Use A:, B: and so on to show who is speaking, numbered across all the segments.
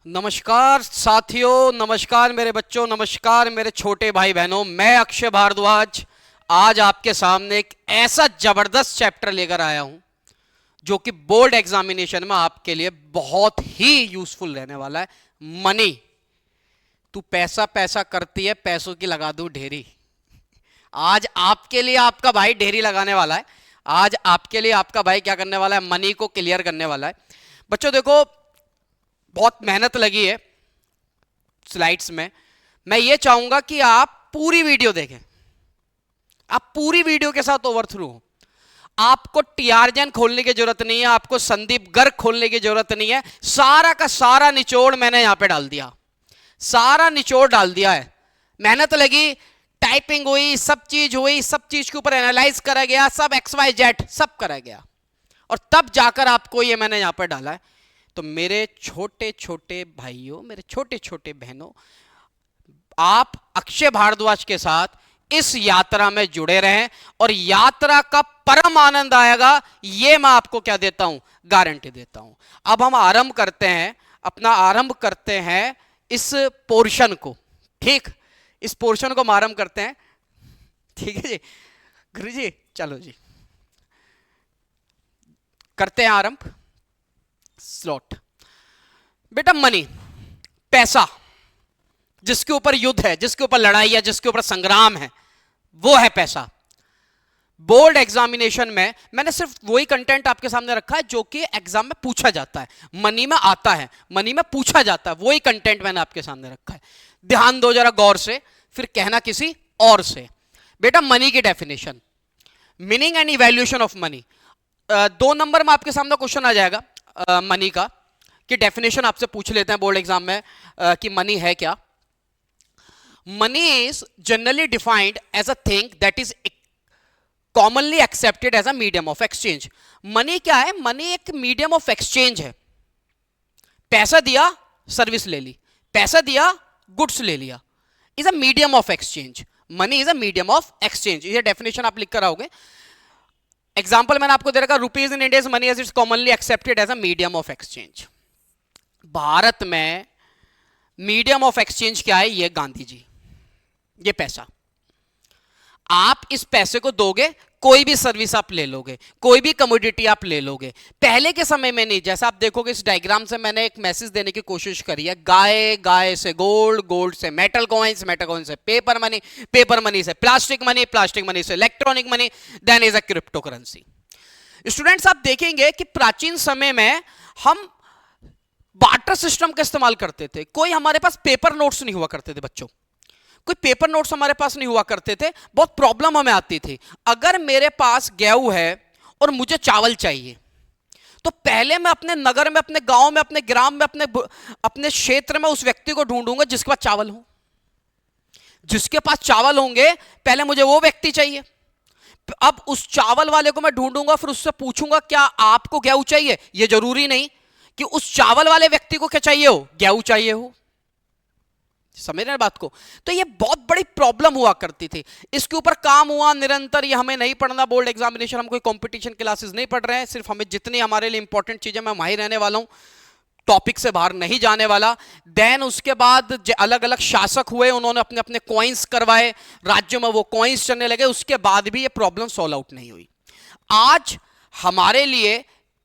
A: नमस्कार साथियों, नमस्कार मेरे बच्चों, नमस्कार मेरे छोटे भाई बहनों। मैं अक्षय भारद्वाज आज आपके सामने एक ऐसा जबरदस्त चैप्टर लेकर आया हूं जो कि बोर्ड एग्जामिनेशन में आपके लिए बहुत ही यूजफुल रहने वाला है। मनी। तू पैसा पैसा करती है, पैसों की लगा दूं ढेरी। आज आपके लिए आपका भाई ढेरी लगाने वाला है। आज आपके लिए आपका भाई क्या करने वाला है? मनी को क्लियर करने वाला है। बच्चों देखो, बहुत मेहनत लगी है स्लाइड्स में। मैं ये चाहूंगा कि आप पूरी वीडियो देखें, आप पूरी वीडियो के साथ ओवर थ्रू हो। आपको टीआरजन खोलने की जरूरत नहीं है, आपको संदीप गर्ग खोलने की जरूरत नहीं है। सारा का सारा निचोड़ मैंने यहां पे डाल दिया, सारा निचोड़ डाल दिया है। मेहनत लगी, टाइपिंग हुई, सब चीज हुई, सब चीज के ऊपर एनालाइज करा गया, सब XYZ सब करा गया और तब जाकर आपको ये मैंने यहां पर डाला है। तो मेरे छोटे छोटे भाइयों, मेरे छोटे छोटे बहनों, आप अक्षय भारद्वाज के साथ इस यात्रा में जुड़े रहें और यात्रा का परम आनंद आएगा, ये मैं आपको क्या देता हूं? गारंटी देता हूं। अब हम आरंभ करते हैं, अपना आरंभ करते हैं इस पोर्शन को। ठीक, इस पोर्शन को हम आरंभ करते हैं। ठीक है जी गुरु जी, चलो जी करते हैं आरंभ। स्लॉट बेटा, मनी, पैसा, जिसके ऊपर युद्ध है, जिसके ऊपर लड़ाई है, जिसके ऊपर संग्राम है, वो है पैसा। बोर्ड एग्जामिनेशन में मैंने सिर्फ वही कंटेंट आपके सामने रखा है जो कि एग्जाम में पूछा जाता है, मनी में आता है, मनी में पूछा जाता है, वही कंटेंट मैंने आपके सामने रखा है। ध्यान दो जरा गौर से, फिर कहना किसी और से। बेटा, मनी की definition, meaning and evaluation of money. 2 number में आपके सामने क्वेश्चन आ जाएगा मनी का, कि डेफिनेशन आपसे पूछ लेते हैं बोर्ड एग्जाम में कि मनी है क्या। Money is generally defined as a thing that is commonly accepted as a medium of exchange. Money क्या है? मनी एक मीडियम ऑफ एक्सचेंज है। पैसा दिया, सर्विस ले ली, पैसा दिया, गुड्स ले लिया, is a medium of exchange. Money is a medium of exchange. ये डेफिनेशन आप लिख कर आओगे। एग्जाम्पल मैंने आपको दे रखा, rupees in India money as it's commonly accepted as a medium of exchange. Bharat में मीडियम ऑफ एक्सचेंज क्या है? ये गांधी जी, ये पैसा। आप इस पैसे को दोगे, कोई भी सर्विस आप ले लोगे, कोई भी कमोडिटी आप ले लोगे। पहले के समय में नहीं। जैसा आप देखोगे इस डायग्राम से मैंने एक मैसेज देने की कोशिश करी है। गाय, गाय से गोल्ड, गोल्ड से मेटल कॉइन्स, मेटल कॉइन्स से पेपर मनी, पेपर मनी से प्लास्टिक मनी, प्लास्टिक मनी से electronic money, then is a crypto currency. Students, आप देखेंगे कि प्राचीन समय में हम बार्टर सिस्टम का इस्तेमाल करते थे। कोई हमारे पास पेपर नोट्स नहीं हुआ करते थे बच्चों, कोई पेपर नोट्स हमारे पास नहीं हुआ करते थे। बहुत प्रॉब्लम हमें आती थी। अगर मेरे पास गेहूं है और मुझे चावल चाहिए, तो पहले मैं अपने नगर में, अपने गांव में, अपने ग्राम में, अपने क्षेत्र में उस व्यक्ति को ढूंढूंगा जिसके पास चावल हो। जिसके पास चावल होंगे, पहले मुझे वो व्यक्ति चाहिए। अब उस चावल वाले को मैं ढूंढूंगा, फिर उससे पूछूंगा क्या आपको गेहूं चाहिए। यह जरूरी नहीं कि उस चावल वाले व्यक्ति को क्या चाहिए हो, गेहूं चाहिए हो। समझ रहे हैं बात को? तो ये बहुत बड़ी प्रॉब्लम हुआ करती थी। इसके ऊपर काम हुआ निरंतर। ये हमें नहीं पढ़ना बोर्ड एग्जामिनेशन, हम कोई कंपटीशन क्लासेस नहीं पढ़ रहे हैं। सिर्फ हमें जितनी हमारे लिए इंपॉर्टेंट चीजें, मैं वहीं रहने वाला हूं, टॉपिक से बाहर नहीं जाने वाला। देन उसके बाद अलग अलग शासक हुए, उन्होंने अपने अपने कॉइन्स करवाए, राज्यों में वो कॉइन्स चलने लगे। उसके बाद भी ये प्रॉब्लम सॉल्व आउट नहीं हुई। आज हमारे लिए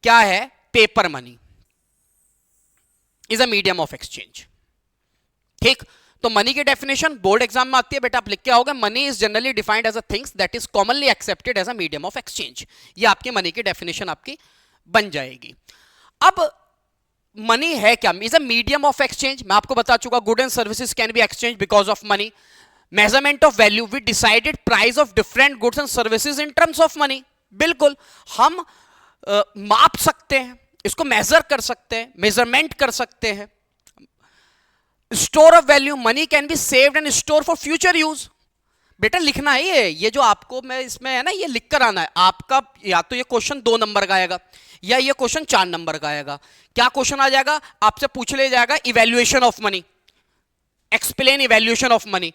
A: क्या है? Paper money is a medium of exchange. ठीक, तो मनी की डेफिनेशन बोर्ड एग्जाम में आती है बेटा, आप लिख के आओगे। Money is generally defined as a things that is commonly accepted as a medium of exchange. ये आपके मनी की डेफिनेशन आपकी बन जाएगी। अब मनी है क्या? Is a medium of exchange. मैं आपको बता चुका, good and services can be exchange because of money. Measurement of value, we decided price of different goods and services in terms of money. बिल्कुल, हम माप सकते हैं, इसको मेजर कर सकते हैं, मेजरमेंट कर सकते हैं। Store of value, money can be saved and store for future use. बेटा लिखना है ये जो आपको मैं इसमें है ना, ये लिख कर आना है आपका। या तो ये क्वेश्चन 2 नंबर का आएगा या ये क्वेश्चन 4 नंबर का आएगा। क्या क्वेश्चन आ जाएगा? आपसे पूछ ले जाएगा evaluation of money, explain evaluation of money,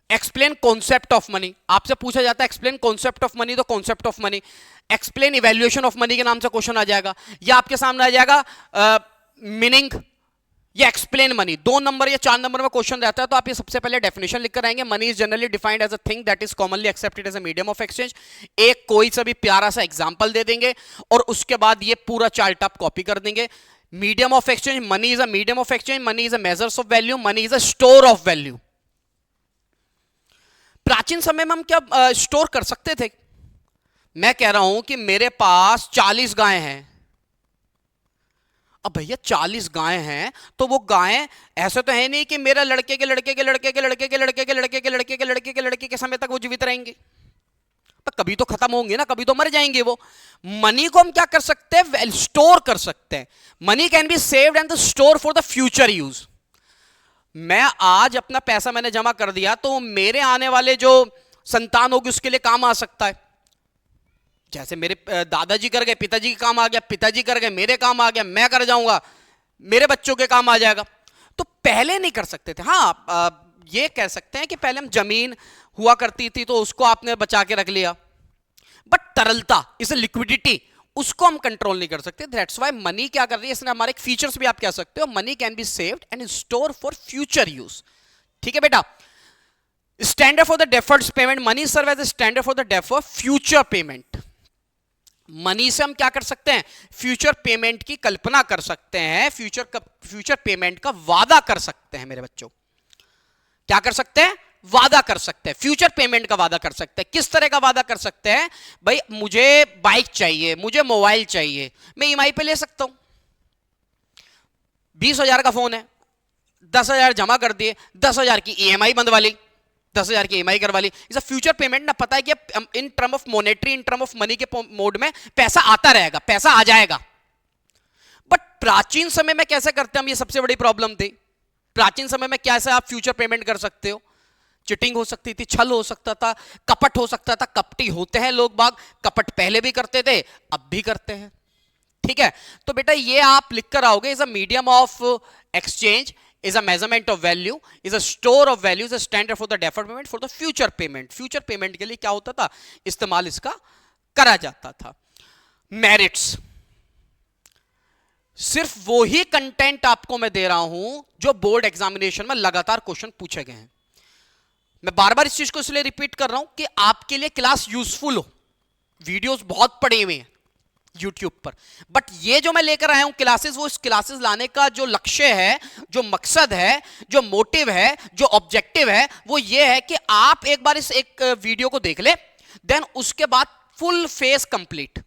A: explain concept of money. आपसे पूछा जाता है एक्सप्लेन कॉन्सेप्ट ऑफ मनी, तो concept of money, explain evaluation of money के नाम से क्वेश्चन आ जाएगा। या आपके सामने आ जाएगा मीनिंग ये एक्सप्लेन मनी 2 नंबर या 4 नंबर में क्वेश्चन रहता है, तो आप ये सबसे पहले डेफिनेशन लिखकर आएंगे। Money is generally defined as a thing that is commonly accepted as a medium of exchange. एक कोई सा भी प्यारा सा एग्जांपल दे देंगे और उसके बाद ये पूरा चार्ट आप कॉपी कर देंगे। Medium of exchange, money is a medium of exchange, money is a measures of value, money is a store of value. प्राचीन समय में हम क्या स्टोर कर सकते थे? मैं कह रहा हूं कि मेरे पास 40 गाय हैं। अब भैया 40 गाय हैं तो वो गायें ऐसे तो है नहीं कि मेरा लड़के के लड़के के लड़के के लड़के के लड़के के लड़के के लड़के के लड़के के लड़के के समय तक वो जीवित रहेंगे। पर कभी तो खत्म होंगे ना, कभी तो मर जाएंगे वो। मनी को हम क्या कर सकते हैं? स्टोर कर सकते हैं। Money can be saved and store for the future use. मैं आज अपना पैसा मैंने जमा कर दिया तो मेरे आने वाले जो संतान होगी उसके लिए काम आ सकता है। जैसे मेरे दादाजी कर गए, पिताजी के काम आ गया, पिताजी कर गए, मेरे काम आ गया, मैं कर जाऊंगा, मेरे बच्चों के काम आ जाएगा। तो पहले नहीं कर सकते थे। हाँ, ये कह सकते हैं कि पहले हम जमीन हुआ करती थी तो उसको आपने बचा के रख लिया, बट तरलता, इसे लिक्विडिटी, उसको हम कंट्रोल नहीं कर सकते। दैट्स व्हाई मनी क्या कर रही है, इसने हमारे एक फीचर्स भी आप कह सकते हो, money can be saved and store for future use. ठीक है बेटा। Standard for the deferred payment, money serve as a standard for the deferred future payment. Money से हम क्या कर सकते हैं? फ्यूचर पेमेंट की कल्पना कर सकते हैं, फ्यूचर पेमेंट का वादा कर सकते हैं। मेरे बच्चों, क्या कर सकते हैं? वादा कर सकते हैं, फ्यूचर पेमेंट का वादा कर सकते हैं। किस तरह का वादा कर सकते हैं? भाई मुझे बाइक चाहिए, मुझे मोबाइल चाहिए, मैं ईएमआई पे ले सकता हूं। 20,000 का फोन है, 10,000 जमा कर दिए, 10,000 की ईएमआई बंधवा ली, 10,000 की ईएमआई करवा ली। इज अ फ्यूचर पेमेंट ना। पता है कि इन term of monetary, in term of money के मोड में पैसा आता रहेगा, पैसा आ जाएगा। बट प्राचीन समय में कैसे करते हैं हम? ये सबसे बड़ी प्रॉब्लम थी। प्राचीन समय में कैसे आप फ्यूचर पेमेंट कर सकते हो? चिटिंग हो सकती थी, छल हो सकता था, कपट हो सकता था। कपटी होते हैं लोग बाग, कपट पहले भी करते थे, अब भी करते हैं। ठीक है, तो बेटा ये आप लिख कर आओगे, is a medium of exchange, is a measurement of value, is a store of value, is a standard for the deferred payment, for the future payment. Future payment के लिए क्या होता था? इस्तेमाल इसका करा जाता था। Merits, सिर्फ वो ही कंटेंट आपको मैं दे रहा हूं जो बोर्ड एग्जामिनेशन में लगातार क्वेश्चन पूछे गए हैं। मैं बार बार इस चीज को इसलिए रिपीट कर रहा हूं कि आपके लिए क्लास यूजफुल हो। वीडियोस बहुत पड़े हुए हैं YouTube पर, बट ये जो मैं लेकर आया हूं क्लासेस, वो इस क्लासेस लाने का जो लक्ष्य है, जो मकसद है, जो मोटिव है, जो ऑब्जेक्टिव है, वो ये है कि आप एक बार इस एक वीडियो को देख ले, देन उसके बाद full face complete,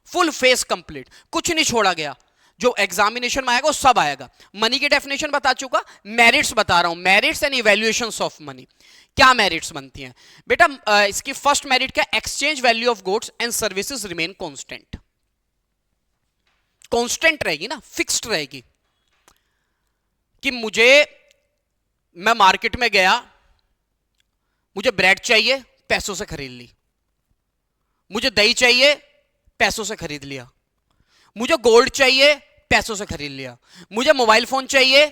A: full face complete, कुछ नहीं छोड़ा गया। जो एग्जामिनेशन में आएगा वो सब आएगा। मनी की डेफिनेशन बता चुका, मेरिट्स बता रहा हूं, merits and evaluations of money. क्या मेरिट्स बनती हैं बेटा? इसकी फर्स्ट मेरिट क्या? Exchange value of goods and services remain constant. Constant रहेगी ना, फिक्स्ड रहेगी। कि मैं मार्केट में गया, मुझे ब्रेड चाहिए, पैसों से खरीद ली, मुझे दही चाहिए, पैसों से खरीद लिया, मुझे गोल्ड चाहिए, पैसों से खरीद लिया, मुझे मोबाइल फोन चाहिए,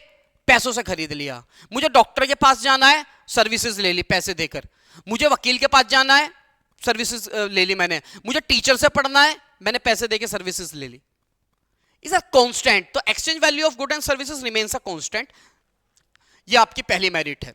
A: पैसों से खरीद लिया, मुझे डॉक्टर के पास जाना है, सर्विसेज ले ली पैसे देकर, मुझे वकील के पास जाना है, सर्विसेज ले ली मैंने, मुझे टीचर से पढ़ना है, मैंने पैसे देकर सर्विसेज ले ली। Is a constant. तो exchange value of good and services remains a constant. ये आपकी पहली मेरिट है।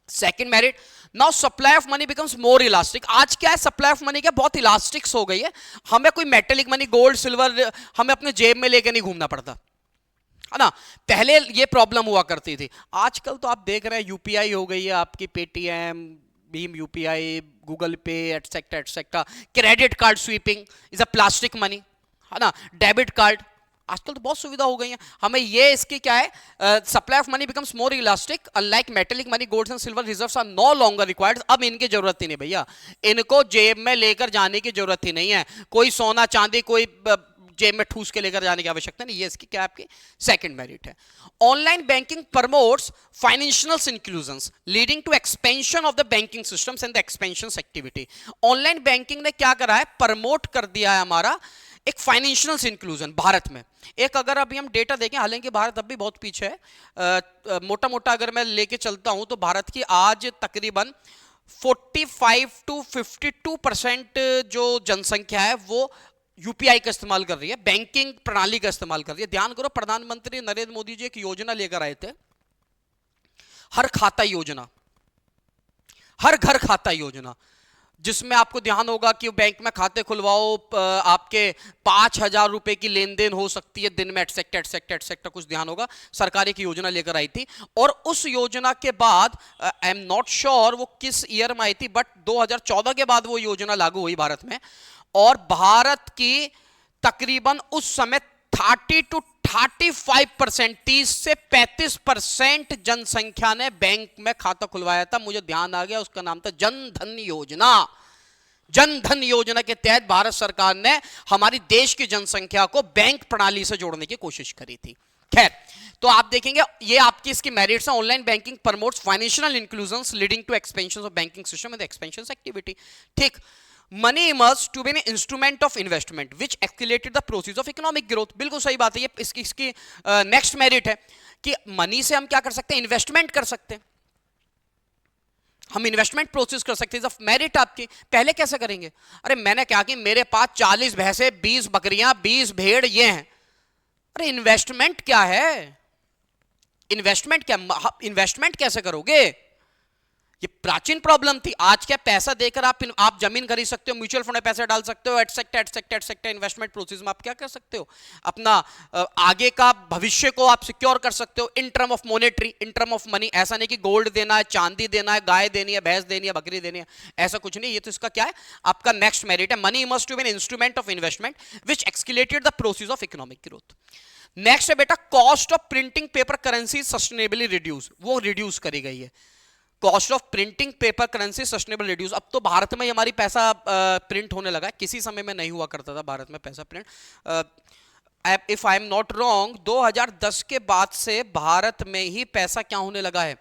A: Second merit, now supply of money becomes more elastic. आज क्या है, सप्लाई ऑफ मनी क्या बहुत इलास्टिक्स हो गई है। हमें कोई मेटेलिक मनी, गोल्ड सिल्वर हमें अपने जेब में लेकर नहीं घूमना पड़ता है ना। पहले ये प्रॉब्लम हुआ करती थी। आजकल तो आप देख रहे हैं यूपीआई हो गई है आपकी, पेटीएम, भीम यूपीआई, गूगल पे, etcetera etcetera. Credit card sweeping is a plastic money, है ना। डेबिट कार्ड, आजकल तो बहुत सुविधा हो गई है। हमें ये इसकी क्या है, supply of money becomes more elastic, unlike metallic money, gold and silver reserves are no longer required. अब इनकी जरूरत ही नहीं भैया, इनको जेब में लेकर जाने की जरूरत ही नहीं है। कोई सोना चांदी कोई जेब में ठूस के लेकर जाने की आवश्यकता नहीं। ये इसकी क्या आपकी सेकंड मेरिट है। Online banking promotes financial inclusions leading to expansion of the banking systems and the expansion activity. Online banking ने क्या करा है, प्रमोट कर दिया है हमारा एक फाइनेंशियल इंक्लूजन भारत में। एक अगर अभी हम डेटा देखें, हालांकि भारत अब भी बहुत पीछे है, मोटा मोटा अगर मैं लेके चलता हूं तो भारत की आज तकरीबन 45 to 52% जो जनसंख्या है वो यूपीआई का इस्तेमाल कर रही है, बैंकिंग प्रणाली का इस्तेमाल कर रही है। ध्यान करो, प्रधानमंत्री नरेंद्र मोदी जी एक योजना लेकर आए थे, हर खाता योजना, हर घर खाता योजना, जिसमें आपको ध्यान होगा कि बैंक में खाते खुलवाओ, आपके 5,000 रुपए की लेन देन हो सकती है दिन में, एटसेक्टा एटसेक्टा एटसेक्टा, कुछ ध्यान होगा। सरकार एक योजना लेकर आई थी, और उस योजना के बाद आई एम नॉट श्योर वो किस ईयर में आई थी, बट 2014 के बाद वो योजना लागू हुई भारत में, और भारत की तकरीबन उस समय 30 to 35%, 30 से 35% जनसंख्या ने बैंक में खाता खुलवाया था। मुझे ध्यान आ गया, उसका नाम था जन धन योजना। जन धन योजना के तहत भारत सरकार ने हमारी देश की जनसंख्या को बैंक प्रणाली से जोड़ने की कोशिश करी थी। खैर, तो आप देखेंगे ये आपकी इसकी मेरिट्स हैं। Online banking promotes financial inclusion leading to expansion of banking system and expansion activity. ठीक, money emerge to be an instrument of investment which accelerated the process of economic growth. बिल्कुल सही बात है, ये इसकी नेक्स्ट मेरिट है कि money से हम क्या कर सकते हैं, इन्वेस्टमेंट कर सकते हैं, हम इन्वेस्टमेंट प्रोसेस कर सकते हैं। मेरिट आपकी पहले कैसे करेंगे, अरे मैंने क्या कि मेरे पास 40 भैंसे, 20 बकरियां, 20 भेड़ ये हैं, अरे इन्वेस्टमेंट क्या है, इन्वेस्टमेंट क्या, इन्वेस्टमेंट कैसे करोगे, ये प्राचीन प्रॉब्लम थी। आज क्या, पैसा देकर आप जमीन खरीद सकते हो, म्यूचुअल फंड में पैसे डाल सकते हो, एटसेक्टा एटसेक्टा एटसेक्टा। इन्वेस्टमेंट प्रोसेस में आप क्या कर सकते हो, अपना आगे का भविष्य को आप सिक्योर कर सकते हो इन term of monetary, in term of money. ऐसा नहीं कि गोल्ड देना है, चांदी देना है, गाय देनी है, भैंस देनी है, बकरी देनी है, ऐसा कुछ नहीं। ये तो इसका क्या है, आपका नेक्स्ट मेरिट है। Money must to be an instrument of investment which accelerated the process of economic growth. Next है बेटा, cost of printing paper currency sustainably reduce, वो रिड्यूस करी गई है। Cost of printing paper currency sustainable reduce. अब तो भारत में हमारी पैसा प्रिंट होने लगा है, किसी समय में नहीं हुआ करता था भारत में पैसा print. If I am not wrong, 2010 के बाद से भारत में ही पैसा क्या होने लगा है,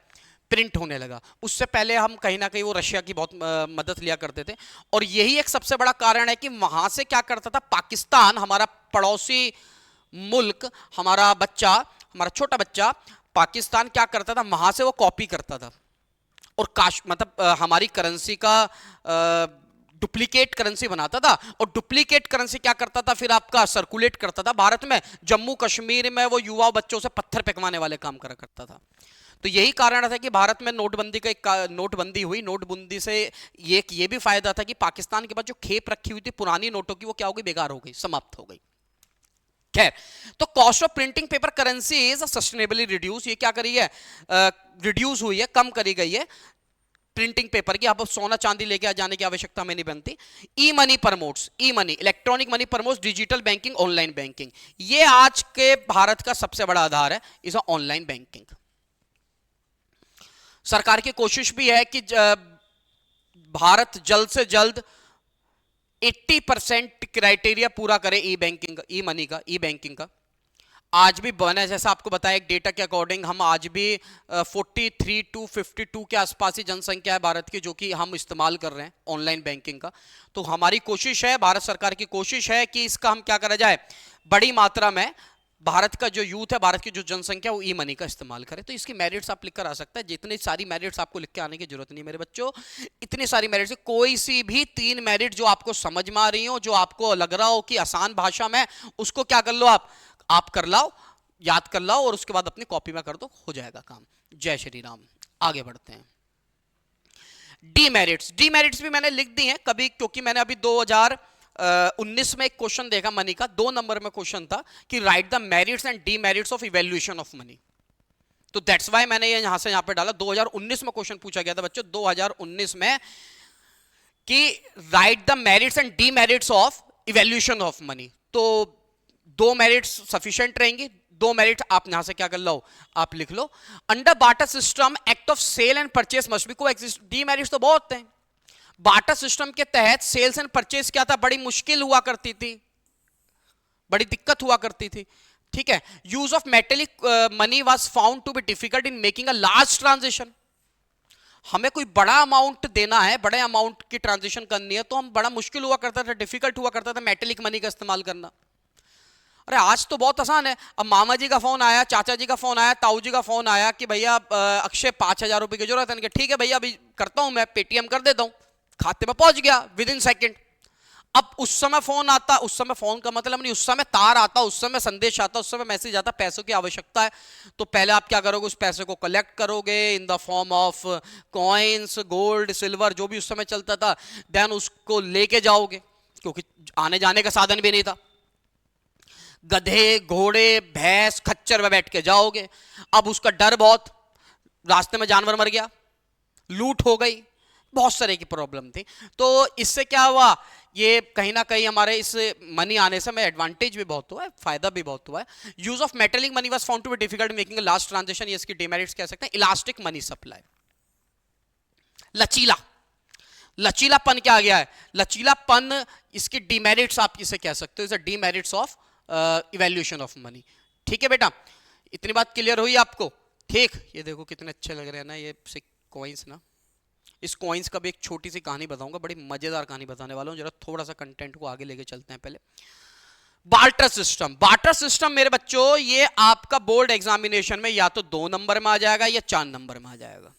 A: प्रिंट होने लगा। उससे पहले हम कहीं ना कहीं वो रशिया की बहुत मदद लिया करते थे, और यही एक सबसे बड़ा कारण है कि वहां से क्या करता था पाकिस्तान, हमारा पड़ोसी मुल्क, हमारा बच्चा, हमारा छोटा बच्चा पाकिस्तान क्या करता था, वहां से वो कॉपी करता था और मतलब हमारी करेंसी का डुप्लीकेट करेंसी बनाता था, और डुप्लीकेट करेंसी क्या करता था, फिर आपका सर्कुलेट करता था भारत में। जम्मू कश्मीर में वो युवा बच्चों से पत्थर फेंकवाने वाले काम करा करता था। तो यही कारण था कि भारत में नोटबंदी का एक नोटबंदी हुई। नोटबंदी से ये भी फायदा था कि पाकिस्तान के पास जो खेप रखी हुई थी पुरानी नोटों की, वो क्या हो गई, बेकार हो गई, समाप्त हो गई। खैर, तो cost of printing paper currency is sustainably reduce. ये क्या करी है, रिड्यूस हुई है, कम करी गई है प्रिंटिंग पेपर की। अब सोना चांदी लेके जाने की आवश्यकता हमें नहीं बनती। E money promotes, e money electronic money promotes digital banking, online banking. ये आज के भारत का सबसे बड़ा आधार है, इस ऑनलाइन बैंकिंग। सरकार की कोशिश भी है कि भारत जल्द से जल्द 80% क्राइटेरिया पूरा करे ई बैंकिंग, ई मनी का, ई बैंकिंग का। आज भी बना, जैसा आपको बताया एक डेटा के अकॉर्डिंग, हम आज भी 43 to 52 के आसपास ही जनसंख्या है भारत की जो कि हम इस्तेमाल कर रहे हैं ऑनलाइन बैंकिंग का। तो हमारी कोशिश है, भारत सरकार की कोशिश है कि इसका हम क्या करा जाए, बड़ी मात्रा में भारत का जो यूथ है, भारत की जो जनसंख्या, वो ई मनी का इस्तेमाल करे। तो इसकी मेरिट्स आप लिख कर आ सकता है। जितनी सारी मेरिट्स आपको लिख के आने की जरूरत नहीं मेरे बच्चों, इतनी सारी मेरिट्स, कोई सी भी 3 मेरिट जो आपको समझ में आ रही हो, जो आपको लग रहा हो कि आसान भाषा में, उसको क्या कर लो, आप कर लाओ, याद कर लाओ, और उसके बाद अपनी कॉपी में कर दो, हो जाएगा काम। जय श्री राम। आगे बढ़ते हैं। डीमेरिट्स, डीमेरिट्स भी मैंने लिख दी हैं कभी, क्योंकि मैंने अभी 2019 में एक क्वेश्चन देखा मनी का, 2 नंबर में क्वेश्चन था कि right the merits and demerits of evaluation of money. तो दैट्स व्हाई मैंने ये यहां से यहां पे डाला। 2019 में क्वेश्चन पूछा गया था बच्चों, 2019 में, कि right the merits and demerits of evaluation of money. तो 2 मेरिट्स सफिशिएंट रहेंगी, 2 मेरिट आप यहां से क्या कर लो, आप लिख लो। Under barter system act of sale and purchase must be coexist. Demerits तो बहुत हैं। बार्टर सिस्टम के तहत सेल्स एंड परचेस क्या था, बड़ी मुश्किल हुआ करती थी, बड़ी दिक्कत हुआ करती थी। ठीक है, use of metallic money was found to be difficult in making a large transaction. हमें कोई बड़ा अमाउंट देना है, बड़े अमाउंट की ट्रांजेक्शन करनी है, तो हम बड़ा मुश्किल हुआ करता था, डिफिकल्ट हुआ करता था मेटेलिक मनी का इस्तेमाल करना। अरे आज तो बहुत आसान है। अब मामा जी का फोन आया, चाचा जी का फोन आया, ताऊ जी का फोन आया कि भैया अक्षय 5,000 रुपए की जरूरत है। ठीक है भैया, अभी करता हूं, मैं पेटीएम कर देता हूं, खाते में पहुंच गया विद इन सेकेंड। अब उस समय फोन आता, उस समय फोन का मतलब नहीं, उस समय तार आता, उस समय संदेश आता, उस समय मैसेज आता, पैसों की आवश्यकता है, तो पहले आप क्या करोगे, उस पैसे को कलेक्ट करोगे इन the form of coins, gold, silver, जो भी उस समय चलता था, देन उसको लेके जाओगे, क्योंकि आने जाने का साधन भी नहीं था, गधे, घोड़े, भैंस, खच्चर में बैठ के जाओगे। अब उसका डर बहुत, रास्ते में जानवर मर गया, लूट हो गई, बहुत सारे की प्रॉब्लम थी। तो इससे क्या हुआ, ये कहीं ना कहीं हमारे इस मनी आने से हमें एडवांटेज भी बहुत हुआ है, फायदा भी बहुत हुआ है। Use of metallic money was found to be difficult making last transaction, ये इसकी डिमेरिट्स कह सकते हैं। इलास्टिक मनी सप्लाई, लचीला, लचीलापन क्या आ गया है, लचीलापन इसकी डिमेरिट्स आप इसे कह सकते हो, इसे demerits of evaluation of money. ठीक है बेटा, इतनी बात क्लियर हुई आपको? ठीक, ये देखो कितने अच्छे लग रहे हैं ना ये कॉइन्स ना। इस कॉइन्स का भी एक छोटी सी कहानी बताऊंगा, बड़ी मजेदार कहानी बताने वाला हूं, जरा थोड़ा सा कंटेंट को आगे लेके चलते हैं। पहले बार्टर सिस्टम, बार्टर सिस्टम मेरे बच्चों ये आपका बोर्ड एग्जामिनेशन में या तो 2 नंबर में आ जाएगा या 4 नंबर में आ जाएगा,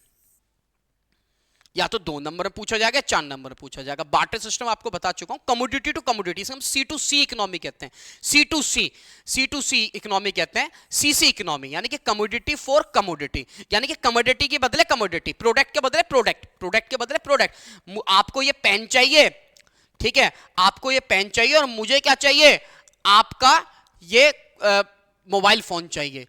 A: या तो 2 नंबर में पूछा जाएगा, 4 नंबर में पूछा जाएगा। बार्टर सिस्टम आपको बता चुका हूं, कमोडिटी टू कमोडिटी, हम C2C इकोनॉमी कहते हैं, C2C इकोनॉमी कहते हैं, CC इकोनॉमी यानी कि कमोडिटी फॉर कमोडिटी, यानी कि कमोडिटी के बदले कमोडिटी, प्रोडक्ट के बदले प्रोडक्ट, प्रोडक्ट के बदले प्रोडक्ट। आपको ये पेन चाहिए, ठीक है, आपको ये पेन चाहिए और मुझे क्या चाहिए, आपका ये मोबाइल फोन चाहिए,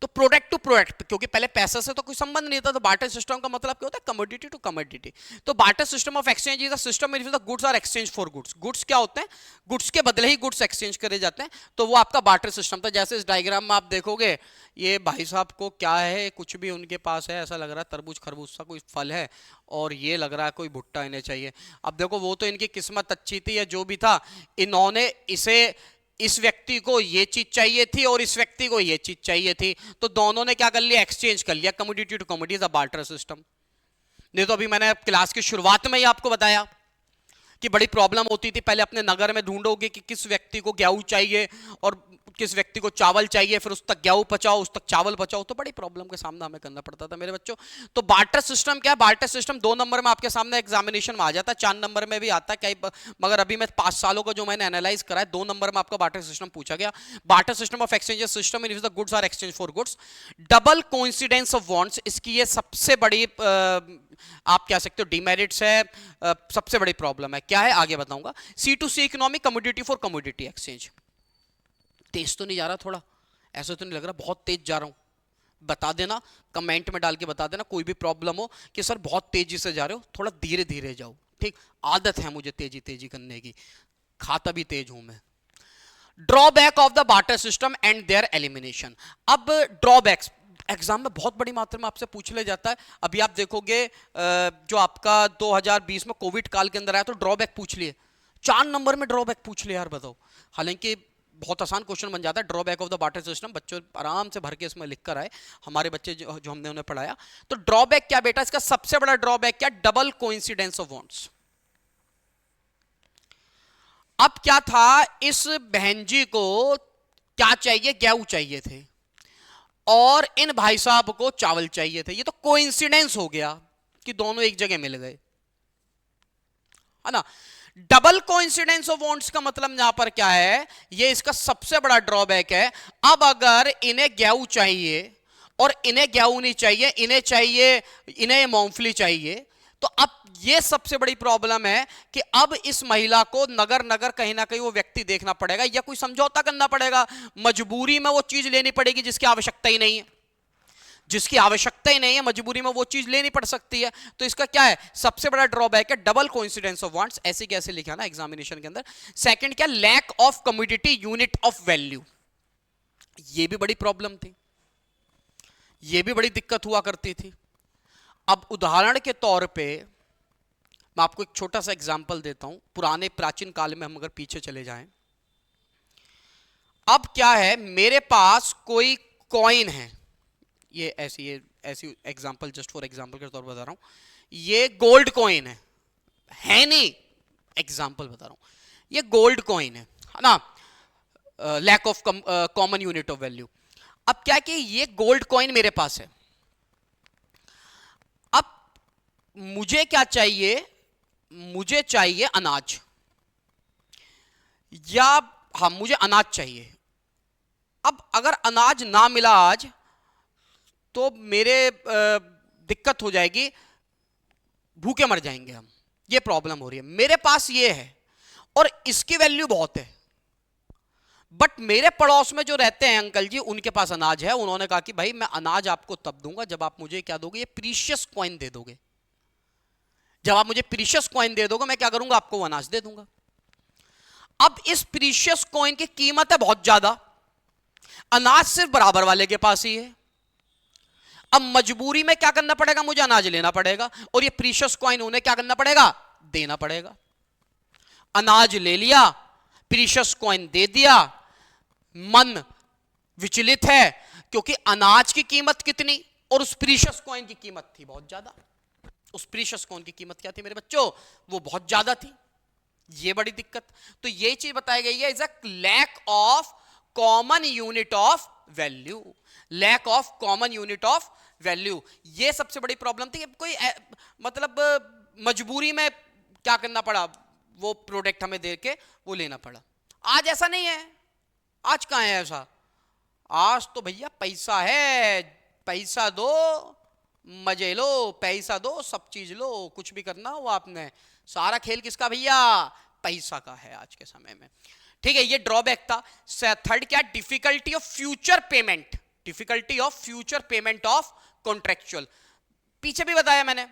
A: तो प्रोडक्ट टू प्रोडक्ट, क्योंकि पहले पैसे से तो कोई संबंध नहीं था, तो बार्टर सिस्टम का मतलब क्या होता है, कमोडिटी टू कमोडिटी। तो barter system of exchange is a system in which the goods are exchange for goods, goods क्या होते हैं, गुड्स के बदले ही गुड्स एक्सचेंज करे जाते हैं, तो वो आपका बार्टर सिस्टम था। जैसे इस डायग्राम में आप देखोगे, ये भाई साहब को क्या है, कुछ भी उनके पास है, ऐसा लग रहा है तरबूज खरबूज सा कोई फल है, और ये लग रहा है कोई भुट्टा इन्हें चाहिए। अब देखो वो तो इनकी किस्मत अच्छी थी या जो भी था, इन्होंने इसे, इस व्यक्ति को ये चीज चाहिए थी और इस व्यक्ति को ये चीज चाहिए थी, तो दोनों ने क्या कर लिया, एक्सचेंज कर लिया, commodity to commodity, the barter system. नहीं तो अभी मैंने क्लास की शुरुआत में ही आपको बताया कि बड़ी प्रॉब्लम होती थी, पहले अपने नगर में ढूंढोगे कि किस व्यक्ति को गेहूं चाहिए और किस व्यक्ति को चावल चाहिए, फिर उस तक गेहूं पहुंचाओ, उस तक चावल पहुंचाओ, तो बड़ी प्रॉब्लम का सामना हमें करना पड़ता था मेरे बच्चों। तो बार्टर सिस्टम क्या है, बार्टर सिस्टम 2 नंबर में आपके सामने एग्जामिनेशन में आ जाता है, 4 नंबर में भी आता है कई, मगर अभी मैं 5 सालों का जो मैंने एनालाइज करा है, 2 नंबर में आपका बार्टर सिस्टम पूछा गया। Barter system of exchange system in which the goods are exchange for goods, double coincidence of wants, इसकी ये सबसे बड़ी आप कह सकते हो डिमेरिट्स है, सबसे बड़ी प्रॉब्लम है। क्या है आगे बताऊंगा। C2C economy, commodity for commodity exchange. तेज तो नहीं जा रहा, थोड़ा ऐसा तो नहीं लग रहा बहुत तेज जा रहा हूं, बता देना, कमेंट में डाल के बता देना कोई भी प्रॉब्लम हो कि सर बहुत तेजी से जा रहे हो, थोड़ा धीरे धीरे जाओ, ठीक, आदत है मुझे तेजी तेजी करने की, खाता भी तेज हूं मैं। Drawback of the barter system and there elimination. अब ड्रॉबैक्स एग्जाम में बहुत बड़ी मात्रा में आपसे पूछ ले जाता है। अभी आप देखोगे जो आपका 2020 में कोविड काल के अंदर आया, तो ड्रॉबैक पूछ लिए, 4 नंबर में ड्रॉबैक पूछ लिया यार, बताओ। हालांकि बहुत आसान क्वेश्चन बन जाता है, drawback of the barter system, बच्चों आराम से भर के इसमें लिख कर आए, हमारे बच्चे जो हमने उन्हें पढ़ाया। तो ड्रॉबैक क्या बेटा, इसका सबसे बड़ा ड्रॉबैक क्या, डबल कोइंसिडेंस ऑफ वांट्स। अब क्या था, इस बहन जी को क्या चाहिए, गेहूं चाहिए थे, और इन भाई साहब को चावल चाहिए थे। ये तो कोइंसिडेंस हो गया कि दोनों एक जगह मिल गए, है ना। डबल कोइंसिडेंस ऑफ वांट्स का मतलब यहां पर क्या है, ये इसका सबसे बड़ा ड्रॉबैक है। अब अगर इन्हें गेहूं चाहिए और इन्हें गेहूं नहीं चाहिए, इन्हें चाहिए, इन्हें मूंगफली चाहिए, तो अब ये सबसे बड़ी प्रॉब्लम है कि अब इस महिला को नगर नगर कहीं ना कहीं वो व्यक्ति देखना पड़ेगा या कोई समझौता करना पड़ेगा, मजबूरी में वो चीज लेनी पड़ेगी जिसकी आवश्यकता ही नहीं है, जिसकी आवश्यकता ही नहीं है, मजबूरी में वो चीज लेनी पड़ सकती है। तो इसका क्या है, सबसे बड़ा ड्रॉबैक है डबल कोइंसिडेंस ऑफ वांट्स। ऐसे कैसे लिखा ना एग्जामिनेशन के अंदर। सेकंड क्या, lack of commodity unit of value, ये भी बड़ी प्रॉब्लम थी, ये भी बड़ी दिक्कत हुआ करती थी। अब उदाहरण के तौर पे मैं आपको एक छोटा सा एग्जांपल देता हूं, पुराने प्राचीन काल में हम अगर पीछे चले जाएं। अब क्या है, मेरे पास कोई कॉइन है, ये ऐसी एग्जांपल जस्ट फॉर एग्जांपल के तौर पर बता रहा हूं, ये गोल्ड कॉइन है नहीं, एग्जांपल बता रहा हूं, ये गोल्ड कॉइन है ना, lack of common unit of value. अब क्या कि ये गोल्ड कॉइन मेरे पास है, अब मुझे क्या चाहिए, मुझे चाहिए अनाज, या हाँ मुझे अनाज चाहिए। अब अगर अनाज ना मिला आज तो मेरे दिक्कत हो जाएगी, भूखे मर जाएंगे हम, ये प्रॉब्लम हो रही है। मेरे पास ये है और इसकी वैल्यू बहुत है, बट मेरे पड़ोस में जो रहते हैं अंकल जी, उनके पास अनाज है। उन्होंने कहा कि भाई मैं अनाज आपको तब दूंगा जब आप मुझे क्या दोगे, ये प्रीशियस कॉइन दे दोगे। जब आप मुझे प्रीशियस कॉइन दे दोगे, मैं क्या करूंगा, आपको वो अनाज दे दूंगा। अब इस प्रीशियस कॉइन की कीमत है बहुत ज्यादा, अनाज सिर्फ बराबर वाले के पास ही है। अब मजबूरी में क्या करना पड़ेगा, मुझे अनाज लेना पड़ेगा, और ये प्रीशियस कॉइन उन्हें क्या करना पड़ेगा, देना पड़ेगा। अनाज ले लिया, प्रीशियस कॉइन दे दिया, मन विचलित है क्योंकि अनाज की कीमत कितनी और उस प्रीशियस कॉइन की कीमत थी बहुत ज्यादा। उस प्रीशियस कॉइन की कीमत क्या थी मेरे बच्चों, वो बहुत ज्यादा थी। ये बड़ी दिक्कत। तो ये चीज बताई गई है, is a lack of common unit of value. Lack of common unit of value, ये सबसे बड़ी प्रॉब्लम थी। कोई मतलब मजबूरी में क्या करना पड़ा, वो प्रोडक्ट हमें दे के वो लेना पड़ा। आज ऐसा नहीं है, आज कहां है ऐसा। आज तो भैया पैसा है, पैसा दो मजे लो, पैसा दो सब चीज लो, कुछ भी करना हो आपने। सारा खेल किसका भैया, पैसा का है आज के समय में। ठीक है, ये ड्रॉबैक था। थर्ड क्या, difficulty of future payment. Difficulty of future payment of contractual, पीछे भी बताया मैंने,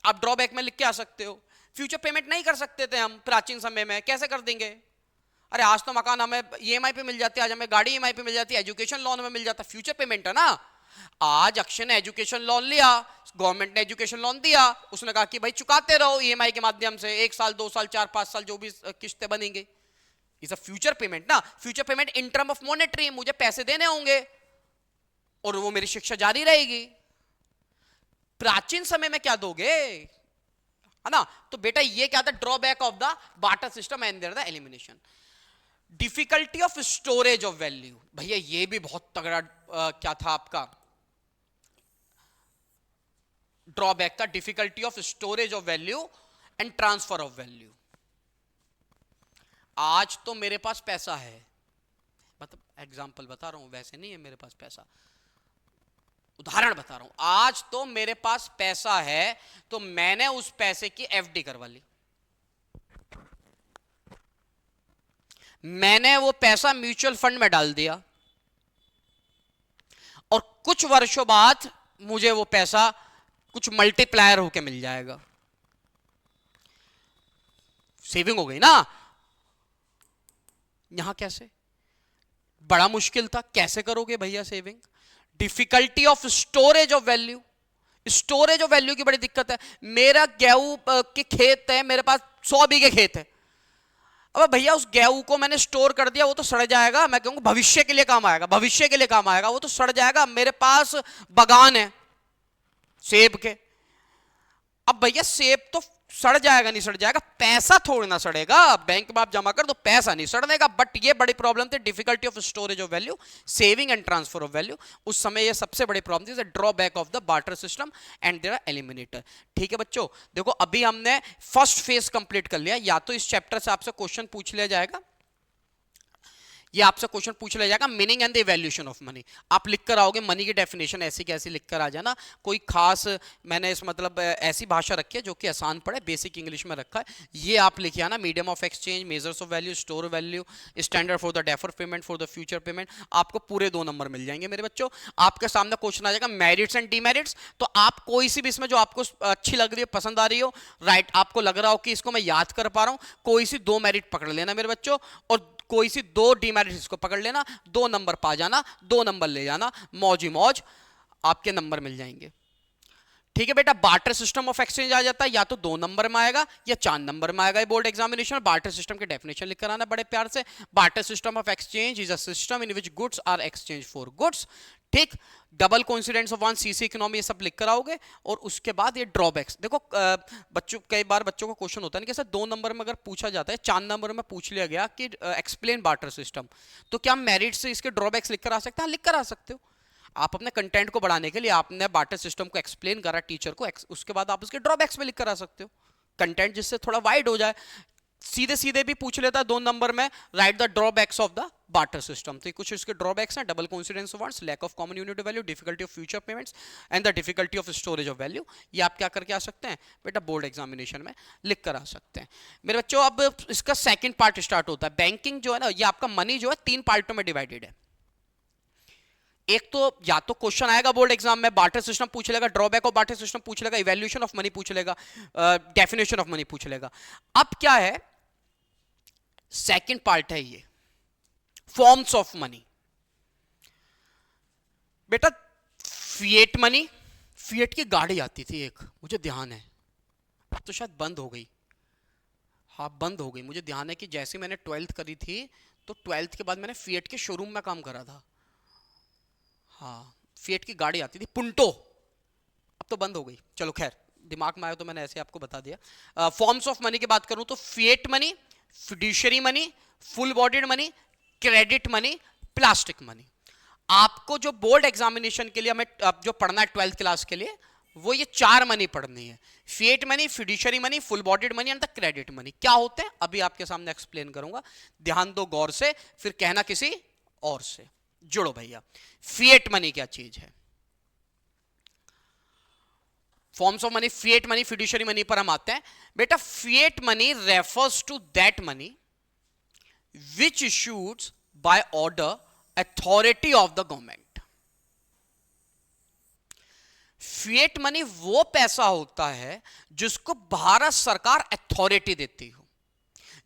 A: आप ड्रॉबैक में लिख के आ सकते हो। फ्यूचर पेमेंट नहीं कर सकते थे हम प्राचीन समय में, कैसे कर देंगे। अरे आज तो मकान हमें ईएमआई पे मिल जाती है, आज हमें गाड़ी ईएमआई पे मिल जाती है, एजुकेशन लोन में मिल जाता है, फ्यूचर पेमेंट है ना। आज अक्षय ने एजुकेशन लोन लिया, गवर्नमेंट ने एजुकेशन लोन दिया, उसने कहा कि भाई चुकाते रहो ईएमआई के माध्यम से, 1 साल 2 साल 4 5 साल जो भी किस्तें बनेंगे। इज अ फ्यूचर पेमेंट ना। Future payment in term of monetary, मुझे पैसे देने होंगे और वो मेरी शिक्षा जारी रहेगी। प्राचीन समय में क्या दोगे, है ना। तो बेटा ये क्या था, drawback of the barter system and their the elimination. Difficulty of storage of value, भैया ये भी बहुत तगड़ा क्या था आपका ड्रॉबैक था। Difficulty of storage of value and transfer of value. आज तो मेरे पास पैसा है, मतलब एग्जांपल बता रहा हूं, वैसे नहीं है मेरे पास पैसा, उदाहरण बता रहा हूं। आज तो मेरे पास पैसा है तो मैंने उस पैसे की एफडी करवा ली, मैंने वो पैसा म्यूचुअल फंड में डाल दिया, और कुछ वर्षों बाद मुझे वो पैसा कुछ मल्टीप्लायर होके मिल जाएगा। सेविंग हो गई ना। यहां कैसे, बड़ा मुश्किल था, कैसे करोगे भैया saving. Difficulty of storage of value, storage of value की बड़ी दिक्कत है। मेरा गेहूं के खेत है, मेरे पास 100 बीघे खेत है। अब भैया उस गेहूं को मैंने स्टोर कर दिया, वो तो सड़ जाएगा। मैं कहूंगा भविष्य के लिए काम आएगा, भविष्य के लिए काम आएगा, वो तो सड़ जाएगा। मेरे पास बागान है सेब के, अब भैया सेब तो सड़ जाएगा, नहीं सड़ जाएगा, पैसा थोड़ी ना सड़ेगा। बैंक में आप जमा कर दो, पैसा नहीं सड़ने का। बट ये बड़ी प्रॉब्लम थी, difficulty of storage of value, saving and transfer of value. उस समय ये सबसे बड़ी प्रॉब्लम थी, drawback of the barter system and their eliminator. ठीक है बच्चों, देखो अभी हमने फर्स्ट फेज कंप्लीट कर लिया। या तो इस चैप्टर से आपसे क्वेश्चन पूछ लिया जाएगा, ये आपसे क्वेश्चन पूछ लिया जाएगा, meaning and the evaluation of money. आप लिख कर आओगे, मनी की डेफिनेशन ऐसी कैसी लिख कर आ जाना। कोई खास मैंने इस मतलब ऐसी भाषा रखी है जो कि आसान पड़े, बेसिक इंग्लिश में रखा है, ये आप लिखे आना। Medium of exchange, measures of value, store value, standard for the defer payment, for the future payment, आपको पूरे 2 नंबर मिल जाएंगे मेरे बच्चों। आपके सामने क्वेश्चन आ जाएगा मेरिट्स एंड डीमेरिट्स, तो आप कोई सी भी इसमें जो आपको अच्छी लग रही हो, पसंद आ रही हो, राइट, आपको लग रहा हो कि इसको मैं याद कर पा रहा हूं, कोई सी 2 मेरिट पकड़ लेना मेरे बच्चों, और कोई सी 2 डीमेरिट इसको पकड़ लेना, 2 नंबर पा जाना, 2 नंबर ले जाना, मौज ही मौज, आपके नंबर मिल जाएंगे। ठीक है बेटा, बार्टर सिस्टम ऑफ एक्सचेंज आ जाता है, या तो 2 नंबर में आएगा या 4 नंबर में आएगा बोर्ड एग्जामिनेशन। बार्टर सिस्टम के डेफिनेशन लिख कर आना बड़े प्यार से। Barter system of exchange is a system in which goods are exchange for goods. ठीक, डबल कोइंसिडेंस ऑफ वन, सीसी इकोनॉमी, ये सब लिख कर आओगे। और उसके बाद ये ड्रॉबैक्स देखो, बच्चों कई बार बच्चों को क्वेश्चन होता है ना, कैसे 2 नंबर में अगर पूछा जाता है, 4 नंबर में पूछ लिया गया कि एक्सप्लेन बार्टर सिस्टम, तो क्या मेरिट से इसके ड्रॉबैक्स लिख कर आ सकते हैं? लिख कर आ सकते हो। आप अपने कंटेंट को बढ़ाने के लिए आपने बार्टर सिस्टम को एक्सप्लेन करा टीचर को, उसके बाद आप उसके ड्रॉबैक्स में लिख कर आ सकते हो। कंटेंट जिससे थोड़ा वाइड हो जाए। सीधे सीधे भी पूछ लेता है 2 नंबर में, write the drawbacks of the barter system. तो कुछ इसके ड्रॉबैक्स हैं, double coincidence of funds, lack of common unit value, difficulty of future payments and the difficulty of storage of value. ये आप क्या करके आ सकते हैं बेटा, बोर्ड एग्जामिनेशन में लिख कर आ सकते हैं मेरे बच्चों। अब इसका सेकंड पार्ट स्टार्ट होता है। बैंकिंग जो है ना, ये आपका मनी जो है 3 पार्टों में डिवाइडेड है। एक तो या तो क्वेश्चन आएगा बोर्ड एग्जाम में, बार्टर सिस्टम पूछ लेगा, ड्रॉबैक ऑफ बार्टर सिस्टम पूछ लेगा, इवैल्यूएशन ऑफ मनी पूछ लेगा, डेफिनेशन ऑफ मनी पूछ लेगा। अब क्या है, सेकंड पार्ट है ये, फॉर्म्स ऑफ मनी। बेटा फिएट मनी, फिएट की गाड़ी आती थी एक, मुझे ध्यान है, अब तो शायद बंद हो गई, हाँ बंद हो गई। मुझे ध्यान है कि जैसे मैंने 12th करी थी तो 12th के बाद मैंने फिएट के शोरूम में काम करा था। हाँ फिएट की गाड़ी आती थी पुंटो, अब तो बंद हो गई, चलो खैर दिमाग में आया तो मैंने ऐसे आपको बता दिया। फॉर्म्स ऑफ मनी की बात करूं तो fiat money, fiduciary money, full bodied money, credit money, plastic money. आपको जो बोर्ड एग्जामिनेशन के लिए हमें जो पढ़ना है 12th क्लास के लिए, वो ये 4 मनी पढ़नी है, fiat money, fiduciary money, full bodied money and the credit money. क्या होते हैं अभी आपके सामने एक्सप्लेन करूंगा, ध्यान दो गौर से, फिर कहना किसी और से। जुड़ो भैया, फिएट मनी क्या चीज है, forms of money, fiat money, fiduciary money पर हम आते हैं। बेटा fiat money refers to that money which issued by order authority of the government. Fiat money वो पैसा होता है जिसको भारत सरकार अथॉरिटी देती हो,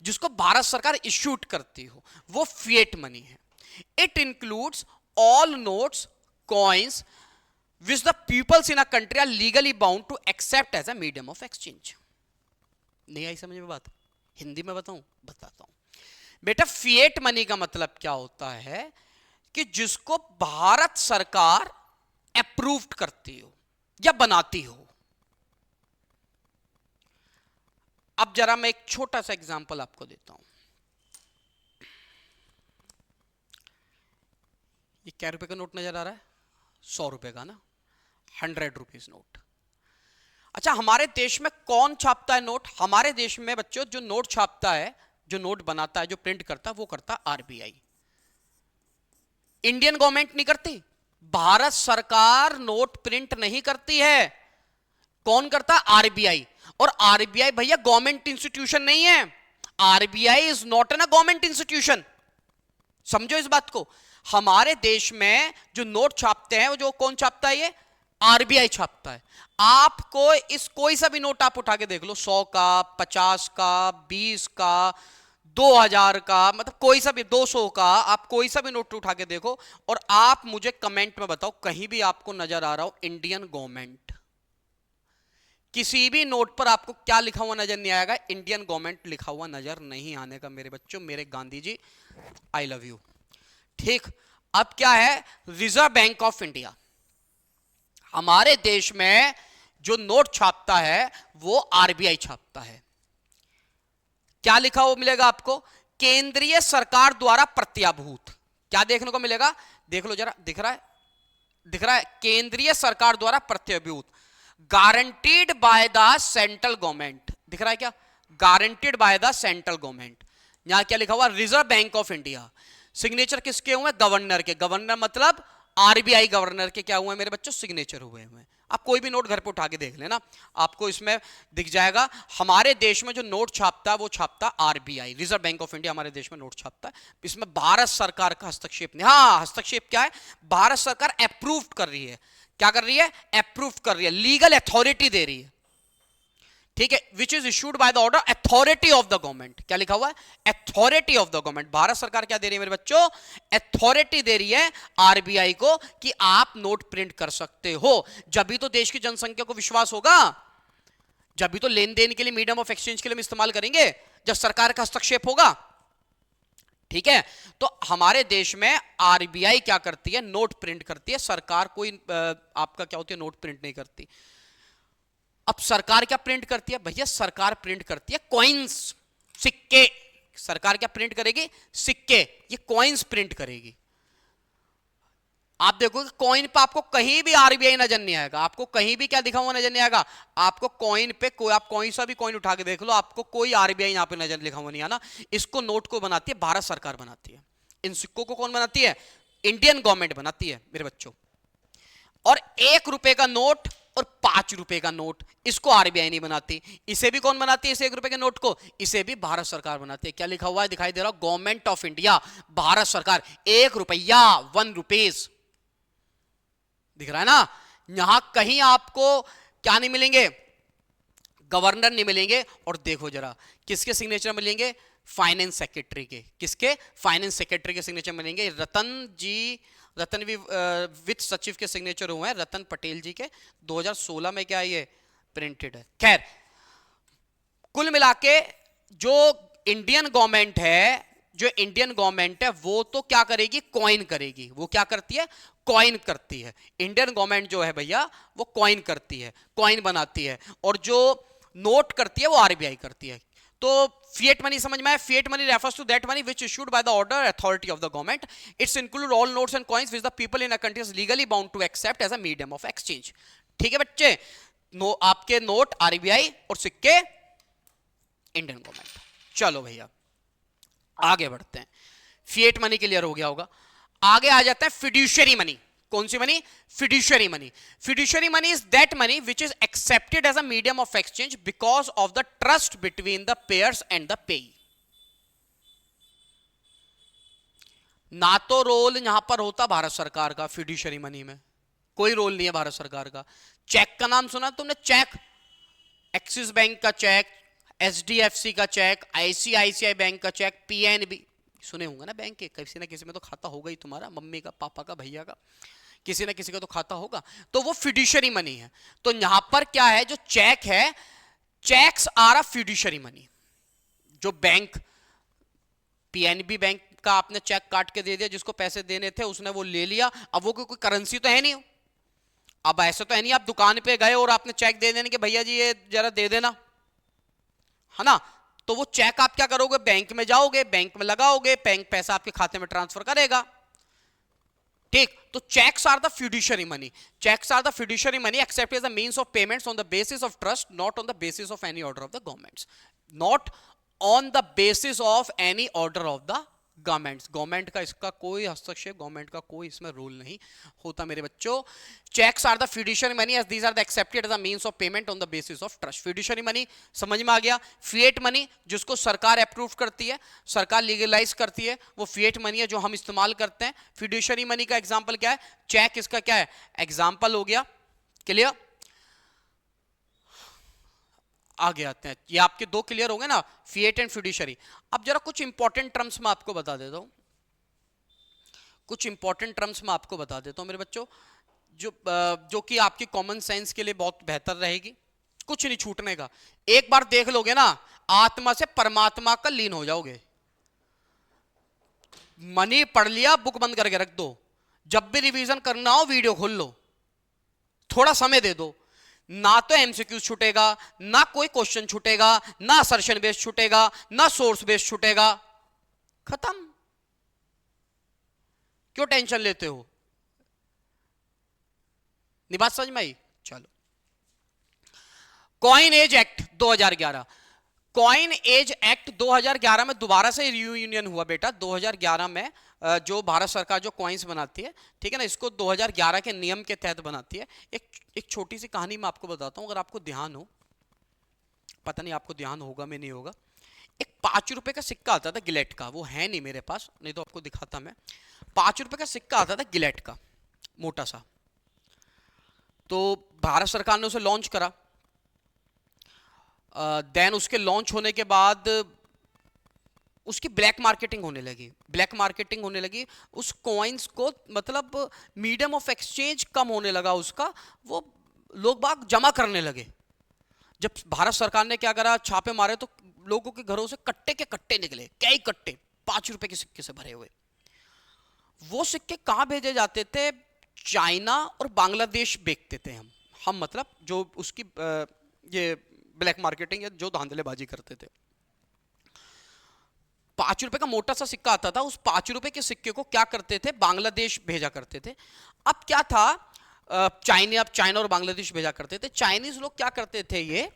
A: जिसको भारत सरकार इशूड करती हो, वो फिएट मनी है। It includes all notes, coins which the peoples in a country are legally bound to accept as a medium of exchange। नहीं आई समझ में बात, हिंदी में बताऊं, बताता हूं। बेटा फिएट मनी का मतलब क्या होता है कि जिसको भारत सरकार अप्रूव करती हो या बनाती हो। अब जरा मैं एक छोटा सा एग्जांपल आपको देता हूं। ये क्या रुपए का नोट नजर आ रहा है, 100 रुपए का ना, 100 रुपीज नोट। अच्छा हमारे देश में कौन छापता है नोट? हमारे देश में बच्चों जो नोट छापता है, जो नोट बनाता है, जो प्रिंट करता है, वो करता है आरबीआई। इंडियन गवर्नमेंट नहीं करती, भारत सरकार नोट प्रिंट नहीं करती है, कौन करता है? आरबीआई। और आरबीआई भैया गवर्नमेंट इंस्टीट्यूशन नहीं है, RBI is not an a government institution, समझो इस बात को। हमारे देश में जो नोट छापते हैं वो जो कौन छापता है? ये आरबीआई छापता है। आपको इस कोई सा भी नोट आप उठा के देख लो, 100 का, 50 का, 20 का, 2000 का, मतलब कोई सा भी, 200 का, आप कोई सा भी नोट उठा के देखो और आप मुझे कमेंट में बताओ कहीं भी आपको नजर आ रहा हो इंडियन गवर्नमेंट। किसी भी नोट पर आपको क्या लिखा हुआ नजर नहीं आएगा? इंडियन गवर्नमेंट लिखा हुआ नजर नहीं आने का मेरे बच्चों, मेरे Gandhi ji I love you. ठीक, अब क्या है? Reserve Bank of India. हमारे देश में जो नोट छापता है वो आरबीआई छापता है। क्या लिखा हुआ मिलेगा आपको? केंद्रीय सरकार द्वारा प्रत्याभूत। क्या देखने को मिलेगा? देख लो जरा, दिख रहा है? दिख रहा है? केंद्रीय सरकार द्वारा प्रत्याभूत, guaranteed by the central government. दिख रहा है क्या? Guaranteed by the central government. यहां क्या लिखा हुआ? Reserve Bank of India. Signature किसके हुए? गवर्नर के। गवर्नर मतलब आरबीआई गवर्नर के क्या हुए मेरे बच्चों? सिग्नेचर हुए हैं। आप कोई भी नोट घर पे उठा के देख लेना, आपको इसमें दिख जाएगा। हमारे देश में जो नोट छापता है वो छापता है RBI, reserve Bank of India हमारे देश में नोट छापता है। इसमें भारत सरकार का हस्तक्षेप नहीं। हाँ, हस्तक्षेप क्या है? भारत सरकार अप्रूव कर रही है। क्या कर रही है? अप्रूव कर रही है, लीगल अथॉरिटी दे रही है। ठीक है, which is issued by the order authority of the government. क्या लिखा हुआ है? Authority of the government. Bharat सरकार क्या दे रही है मेरे बच्चों? अथॉरिटी दे रही है आरबीआई को कि आप नोट प्रिंट कर सकते हो। जब भी तो देश की जनसंख्या को विश्वास होगा, जब भी तो लेन देन के लिए, मीडियम ऑफ एक्सचेंज के लिए हम इस्तेमाल करेंगे, जब सरकार का हस्तक्षेप होगा। ठीक है, तो हमारे देश में आरबीआई क्या करती है? नोट प्रिंट करती है। सरकार कोई आपका क्या होती है? नोट प्रिंट नहीं करती। अब सरकार क्या प्रिंट करती है भैया? सरकार प्रिंट करती है कॉइन्स, सिक्के। सरकार क्या प्रिंट करेगी? सिक्के। ये कॉइन्स प्रिंट करेगी। आप देखोगे कॉइन पे आपको कहीं भी आरबीआई नजर नहीं आएगा, आपको कहीं भी क्या दिखा हुआ नजर नहीं आएगा, आपको कॉइन पे कोई, आप कोई सा भी कॉइन उठा के देख लो, आपको कोई आरबीआई यहां पे नजर लिखा हुआ नहीं आना। इसको नोट को बनाती है भारत सरकार बनाती है, इन सिक्कों को कौन बनाती है, इंडियन गवर्नमेंट बनाती है मेरे बच्चों। और 1 रुपए का नोट और 5 रुपए का नोट, इसको आरबीआई नहीं बनाती, इसे भी कौन बनाती है, इसे 1 रुपए के नोट को, इसे भी भारत सरकार बनाती है। क्या लिखा हुआ है, दिखाई दे रहा, गवर्नमेंट ऑफ इंडिया, भारत सरकार। 1 रुपया 1 रुपीज दिख रहा है ना। यहां कहीं आपको क्या नहीं मिलेंगे, गवर्नर नहीं मिलेंगे, और देखो जरा किसके सिग्नेचर मिलेंगे, फाइनेंस सेक्रेटरी के, किसके, फाइनेंस सेक्रेटरी के सिग्नेचर मिलेंगे। रतन वित्त सचिव के सिग्नेचर हुए हैं, रतन पटेल जी के, 2016 में क्या ये प्रिंटेड है। खैर कुल मिला के जो इंडियन गवर्नमेंट है, वो तो क्या करेगी, कॉइन करेगी। वो क्या करती है, कॉइन करती है। इंडियन गवर्नमेंट जो है भैया वो कॉइन करती है, कॉइन बनाती है, और जो नोट करती है वो आरबीआई करती है। तो फिएट मनी समझ में आया। Fiat money refers to that money which issued by the order authority of the government. It's include all notes and coins which the people in a country is legally bound to accept as a medium of exchange. ठीक है बच्चे, आपके note RBI और सिक्के Indian government. चलो भैया आगे बढ़ते हैं, फिएट मनी क्लियर हो गया होगा। आगे आ जाता है फिड्यूशियरी मनी। कौन सी money, fiduciary money. Fiduciary money is that money which is accepted as a medium of exchange because of the trust between the payers and the payee. ना तो रोल यहां पर होता भारत सरकार का फिड्यूशियरी मनी में, कोई रोल नहीं है भारत सरकार का। चेक का नाम सुना तुमने, चेक, एक्सिस बैंक का चेक, एचडीएफसी का चेक, आईसीआईसीआई बैंक का चेक, पीएनबी सुने होंगे ना बैंक के, किसी ना किसी में तो खाता होगा ही तुम्हारा, मम्मी का, पापा का, भैया का, किसी ना किसी का तो खाता होगा। तो वो फिड्यूशियरी मनी है। तो यहां पर क्या है, जो चेक है, cheques are a fiduciary money. जो बैंक, पीएनबी बैंक का आपने चेक काट के दे दिया, जिसको पैसे देने थे उसने वो ले लिया, अब वो कोई करेंसी तो है नहीं। अब ऐसे तो है नहीं आप दुकान पे गए और आपने चेक दे देने के भैया जी ये जरा दे देना, है ना। तो वो चेक आप क्या करोगे, बैंक में जाओगे, बैंक में लगाओगे, बैंक पैसा आपके खाते में ट्रांसफर करेगा। ठीक, तो cheques are the fiduciary money. Cheques are the fiduciary money accept as the means of payments on the basis of trust, not on the basis of any order of the governments, not on the basis of any order of the governments. Government का इसका कोई हस्तक्षेप, government का कोई इसमें rule नहीं होता मेरे बच्चों। Cheques are the fiduciary money as these are the accepted as the means of payment on the basis of trust. Fiduciary money समझ में आ गया। फिएट मनी जिसको सरकार अप्रूव करती है, सरकार लीगलाइज करती है, वो फिएट मनी है जो हम इस्तेमाल करते हैं। फिड्यूशियरी मनी का एग्जांपल क्या है, चेक इसका क्या है, एग्जांपल हो गया। क्लियर, आगे आते हैं। ये आपके दो क्लियर हो गए ना, फिएट एंड फिड्यूशियरी। अब जरा कुछ इंपॉर्टेंट टर्म्स में आपको बता देता हूं, कुछ इंपॉर्टेंट टर्म्स में आपको बता देता हूं मेरे बच्चों, जो कि आपकी कॉमन सेंस के लिए बहुत बेहतर रहेगी। कुछ नहीं छूटने का, एक बार देख लोगे ना आत्मा से परमात्मा का लीन हो जाओगे। मनी पढ़ लिया, बुक बंद करके रख दो, जब भी रिवीजन करना हो वीडियो खोल लो, थोड़ा समय दे दो, ना तो एमसीक्यू छूटेगा, ना कोई क्वेश्चन छूटेगा, ना असर्शन बेस छूटेगा, ना सोर्स बेस छूटेगा, खत्म। क्यों टेंशन लेते हो, नहीं बात समझ में आई। चलो, coinage act 2011, coinage act 2011 में दोबारा से रियूनियन हुआ बेटा। 2011 में जो भारत सरकार जो कॉइन्स बनाती है, ठीक है ना, इसको 2011 के नियम के तहत बनाती है। एक छोटी सी कहानी मैं आपको बताता हूं, अगर आपको ध्यान हो, पता नहीं आपको ध्यान होगा में नहीं होगा। एक 5 रुपए का सिक्का आता था गिलेट का, वो है नहीं मेरे पास, नहीं तो आपको दिखाता मैं। 5 रुपए का सिक्का आता था गिलेट का, मोटा सा। तो भारत सरकार ने उसे लॉन्च करा। देन उसके लॉन्च होने के बाद उसकी ब्लैक मार्केटिंग होने लगी, ब्लैक मार्केटिंग होने लगी। उस कॉइन्स को मतलब मीडियम ऑफ एक्सचेंज कम होने लगा उसका, वो लोग बाग जमा करने लगे। जब भारत सरकार ने क्या करा, छापे मारे तो लोगों के घरों से कट्टे के कट्टे निकले, कई कट्टे 5 रुपए के सिक्के से भरे हुए। वो सिक्के कहां भेजे जाते थे, चाइना और बांग्लादेश बेचते थे हम मतलब जो उसकी ये ब्लैक मार्केटिंग या जो धांधलेबाजी करते थे। 5 रुपए का मोटा सा सिक्का आता था, उस 5 रुपए के सिक्के को क्या करते थे, बांग्लादेश भेजा करते थे। अब क्या था, चाइना और बांग्लादेश भेजा करते थे। चाइनीज लोग क्या करते थे, ये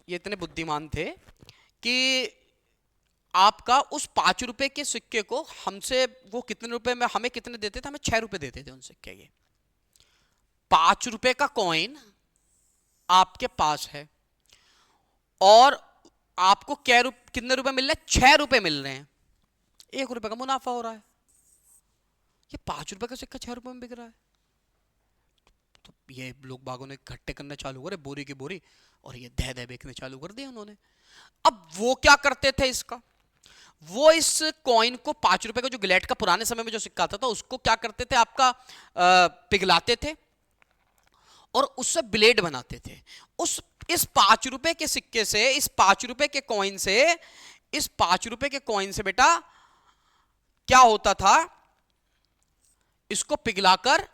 A: इतने बुद्धिमान थे कि आपका उस 5 रुपए के सिक्के को हमसे वो कितने रुपए में, हमें कितने देते थे, हमें 6 रुपए देते थे उन सिक्के के। 5 रुपए का कॉइन आपके पास है और आपको कितने रुपए मिल रहे हैं, 6 रुपए मिल रहे हैं, 1 रुपए का मुनाफा हो रहा है। ये 5 रुपए का सिक्का 6 रुपए में बिक रहा है। तो ये लोग बागों ने इकट्ठे करना चालू करे बोरी की बोरी, और ये दह दह बेचने चालू कर दिया उन्होंने। अब वो क्या करते थे, इसका वो इस कॉइन को 5 रुपए का जो गिलेट का पुराने समय में जो सिक्का आता था उसको क्या करते थे, आपका पिघलाते थे और उससे ब्लेड बनाते थे। इस 5 रुपए के सिक्के से, इस 5 रुपए के कॉइन से, इस 5 रुपए के कॉइन से बेटा क्या होता था, इसको पिघलाकर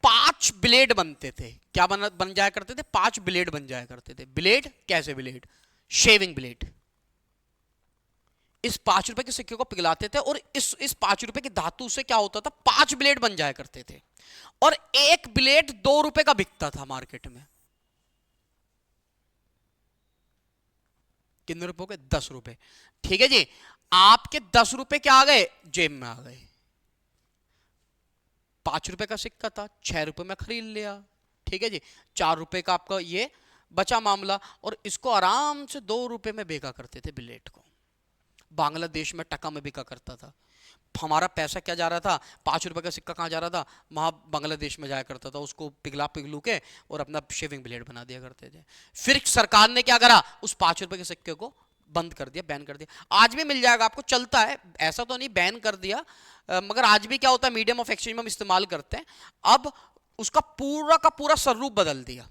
A: 5 ब्लेड बनते थे। क्या बन जाया करते थे, 5 ब्लेड बन जाया करते थे। ब्लेड कैसे, ब्लेड शेविंग ब्लेड। इस 5 रुपए के सिक्के को पिघलाते थे और इस 5 रुपए की धातु से क्या होता था, 5 ब्लेड बन जाया करते थे और एक ब्लेड 2 रुपए का बिकता था मार्केट में। कितने रुपए हो गए, 10 रुपए। ठीक है जी, आपके 10 रुपए क्या आ गए, जेब में आ गए। 5 रुपए का सिक्का था, 6 रुपए में खरीद लिया। ठीक है जी, 4 रुपए का आपका ये बचा मामला, और इसको आराम से 2 रुपए में बेचा करते थे ब्लेड को। बांग्लादेश में टका में बिका करता था। हमारा पैसा क्या जा रहा था, 5 रुपए का सिक्का कहाँ जा रहा था, वहाँ बांग्लादेश में जाया करता था। उसको पिघलू के और अपना शेविंग ब्लेड बना दिया करते थे। फिर सरकार ने क्या करा, उस 5 रुपए के सिक्के को बंद कर दिया, बैन कर दिया। आज भी मिल जाएगा आपको, चलता है, ऐसा तो नहीं बैन कर दिया, मगर आज भी क्या होता है, मीडियम ऑफ एक्सचेंज में हम इस्तेमाल करते हैं। अब उसका पूरा का पूरा स्वरूप बदल दिया।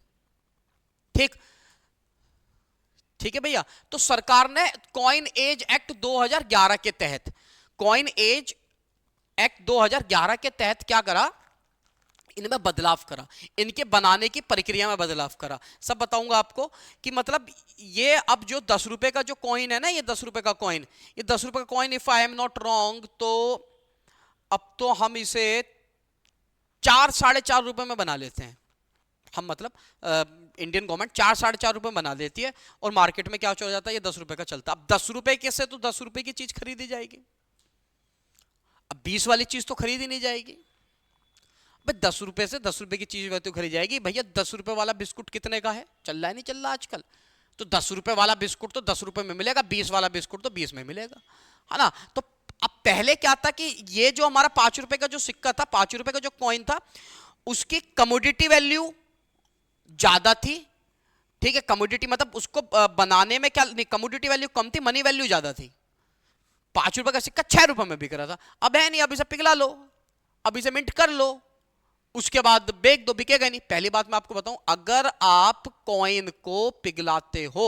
A: ठीक है भैया। तो सरकार ने कॉइन एज एक्ट 2011 के तहत, कॉइन एज एक्ट 2011 के तहत क्या करा, इनमें बदलाव करा, इनके बनाने की प्रक्रिया में बदलाव करा। सब बताऊंगा आपको कि मतलब ये अब जो 10 रुपए का जो कॉइन है ना, ये 10 रुपए का कॉइन, ये 10 रुपए का coin, if I am not wrong, तो अब तो हम इसे 4-4.5 रुपए में बना लेते हैं हम, मतलब इंडियन गवर्नमेंट 4-4.5 रुपए में बना देती है और मार्केट में क्या चल जाता है, ये 10 रुपए का चलता है। अब 10 रुपए के से तो 10 रुपए की चीज खरीदी जाएगी, अब 20 वाली चीज तो खरीदी नहीं जाएगी। भाई 10 रुपए से 10 रुपए की चीज तो खरीदी जाएगी। भैया 10 रुपए वाला बिस्कुट कितने का है, चल रहा है नहीं चल रहा आजकल, तो 10 रुपए वाला बिस्कुट तो 10 रुपए में मिलेगा, 20 वाला बिस्कुट तो 20 में मिलेगा, है ना। तो अब पहले क्या था कि ये जो हमारा 5 रुपए का जो सिक्का था, 5 रुपए का जो कॉइन था, उसकी कमोडिटी वैल्यू ज्यादा थी। ठीक है, कमोडिटी मतलब उसको बनाने में क्या नहीं, कमोडिटी वैल्यू कम थी, मनी वैल्यू ज्यादा थी। 5 रुपए का सिक्का 6 रुपए में बिक रहा था। अब है नहीं, अब इसे पिघला लो, अब इसे मिंट कर लो, उसके बाद बेच दो, बिकेगा नहीं। पहली बात मैं आपको बताऊं, अगर आप कॉइन को पिघलाते हो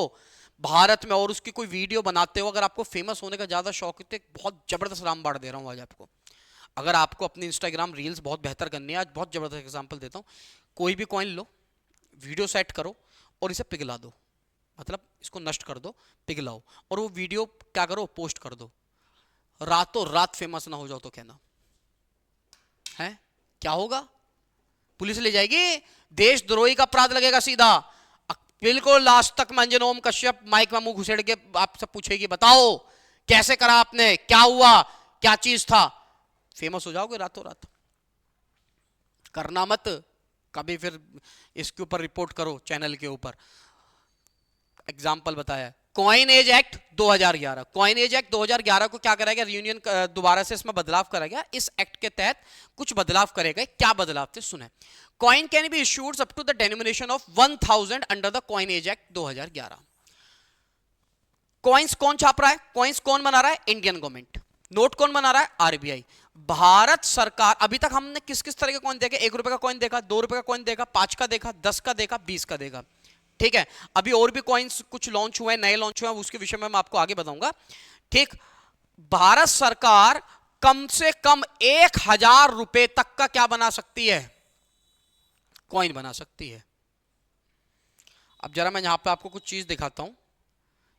A: भारत में और उसकी कोई वीडियो बनाते हो, अगर आपको फेमस होने का ज्यादा शौक है, तो एक बहुत जबरदस्त रामबाड़ दे रहा हूं आज आपको। अगर आपको अपनी इंस्टाग्राम रील्स बहुत बेहतर करनी है, आज बहुत जबरदस्त एग्जांपल देता हूं। कोई भी कॉइन लो, वीडियो सेट करो और इसे पिघला दो, मतलब इसको नष्ट कर दो, पिघलाओ, और वो वीडियो क्या करो, पोस्ट कर दो। रातों रात फेमस ना हो जाओ तो कहना है, क्या होगा, पुलिस ले जाएगी, देशद्रोही का अपराध लगेगा सीधा। बिल्कुल लास्ट तक मंजन ओम कश्यप माइक में मुंह घुसेड़ के आपसे पूछेगी, बताओ कैसे करा आपने, क्या हुआ, क्या चीज था, फेमस हो जाओगे रातों रात। करना मत कभी, फिर इसके ऊपर रिपोर्ट करो चैनल के ऊपर। एग्जाम्पल बताया, coinage act 2011, coinage act 2011 को क्या करा गया, रियूनियन दोबारा से इसमें बदलाव करा गया। इस एक्ट के तहत कुछ बदलाव करे गए। क्या बदलाव थे सुने। Coin can be issued up to the denomination of 1000 under the coinage act 2011। Coins कौन छाप रहा है, कॉइन्स कौन बना रहा है, इंडियन गवर्नमेंट। नोट कौन बना रहा है, आरबीआई, भारत सरकार। अभी तक हमने किस किस तरह के कॉइन देखे, 1 रुपए का कॉइन देखा, 2 रुपए का कॉइन देखा, 5 का देखा, 10 का देखा, 20 का देखा। ठीक है, अभी और भी कॉइन्स कुछ लॉन्च हुए, नए लॉन्च हुए, उसके विषय में मैं आपको आगे बताऊंगा। ठीक, भारत सरकार कम से कम 1000 रुपए तक का क्या बना सकती है, कॉइन बना सकती है। अब जरा मैं यहां पे आपको कुछ चीज दिखाता हूं,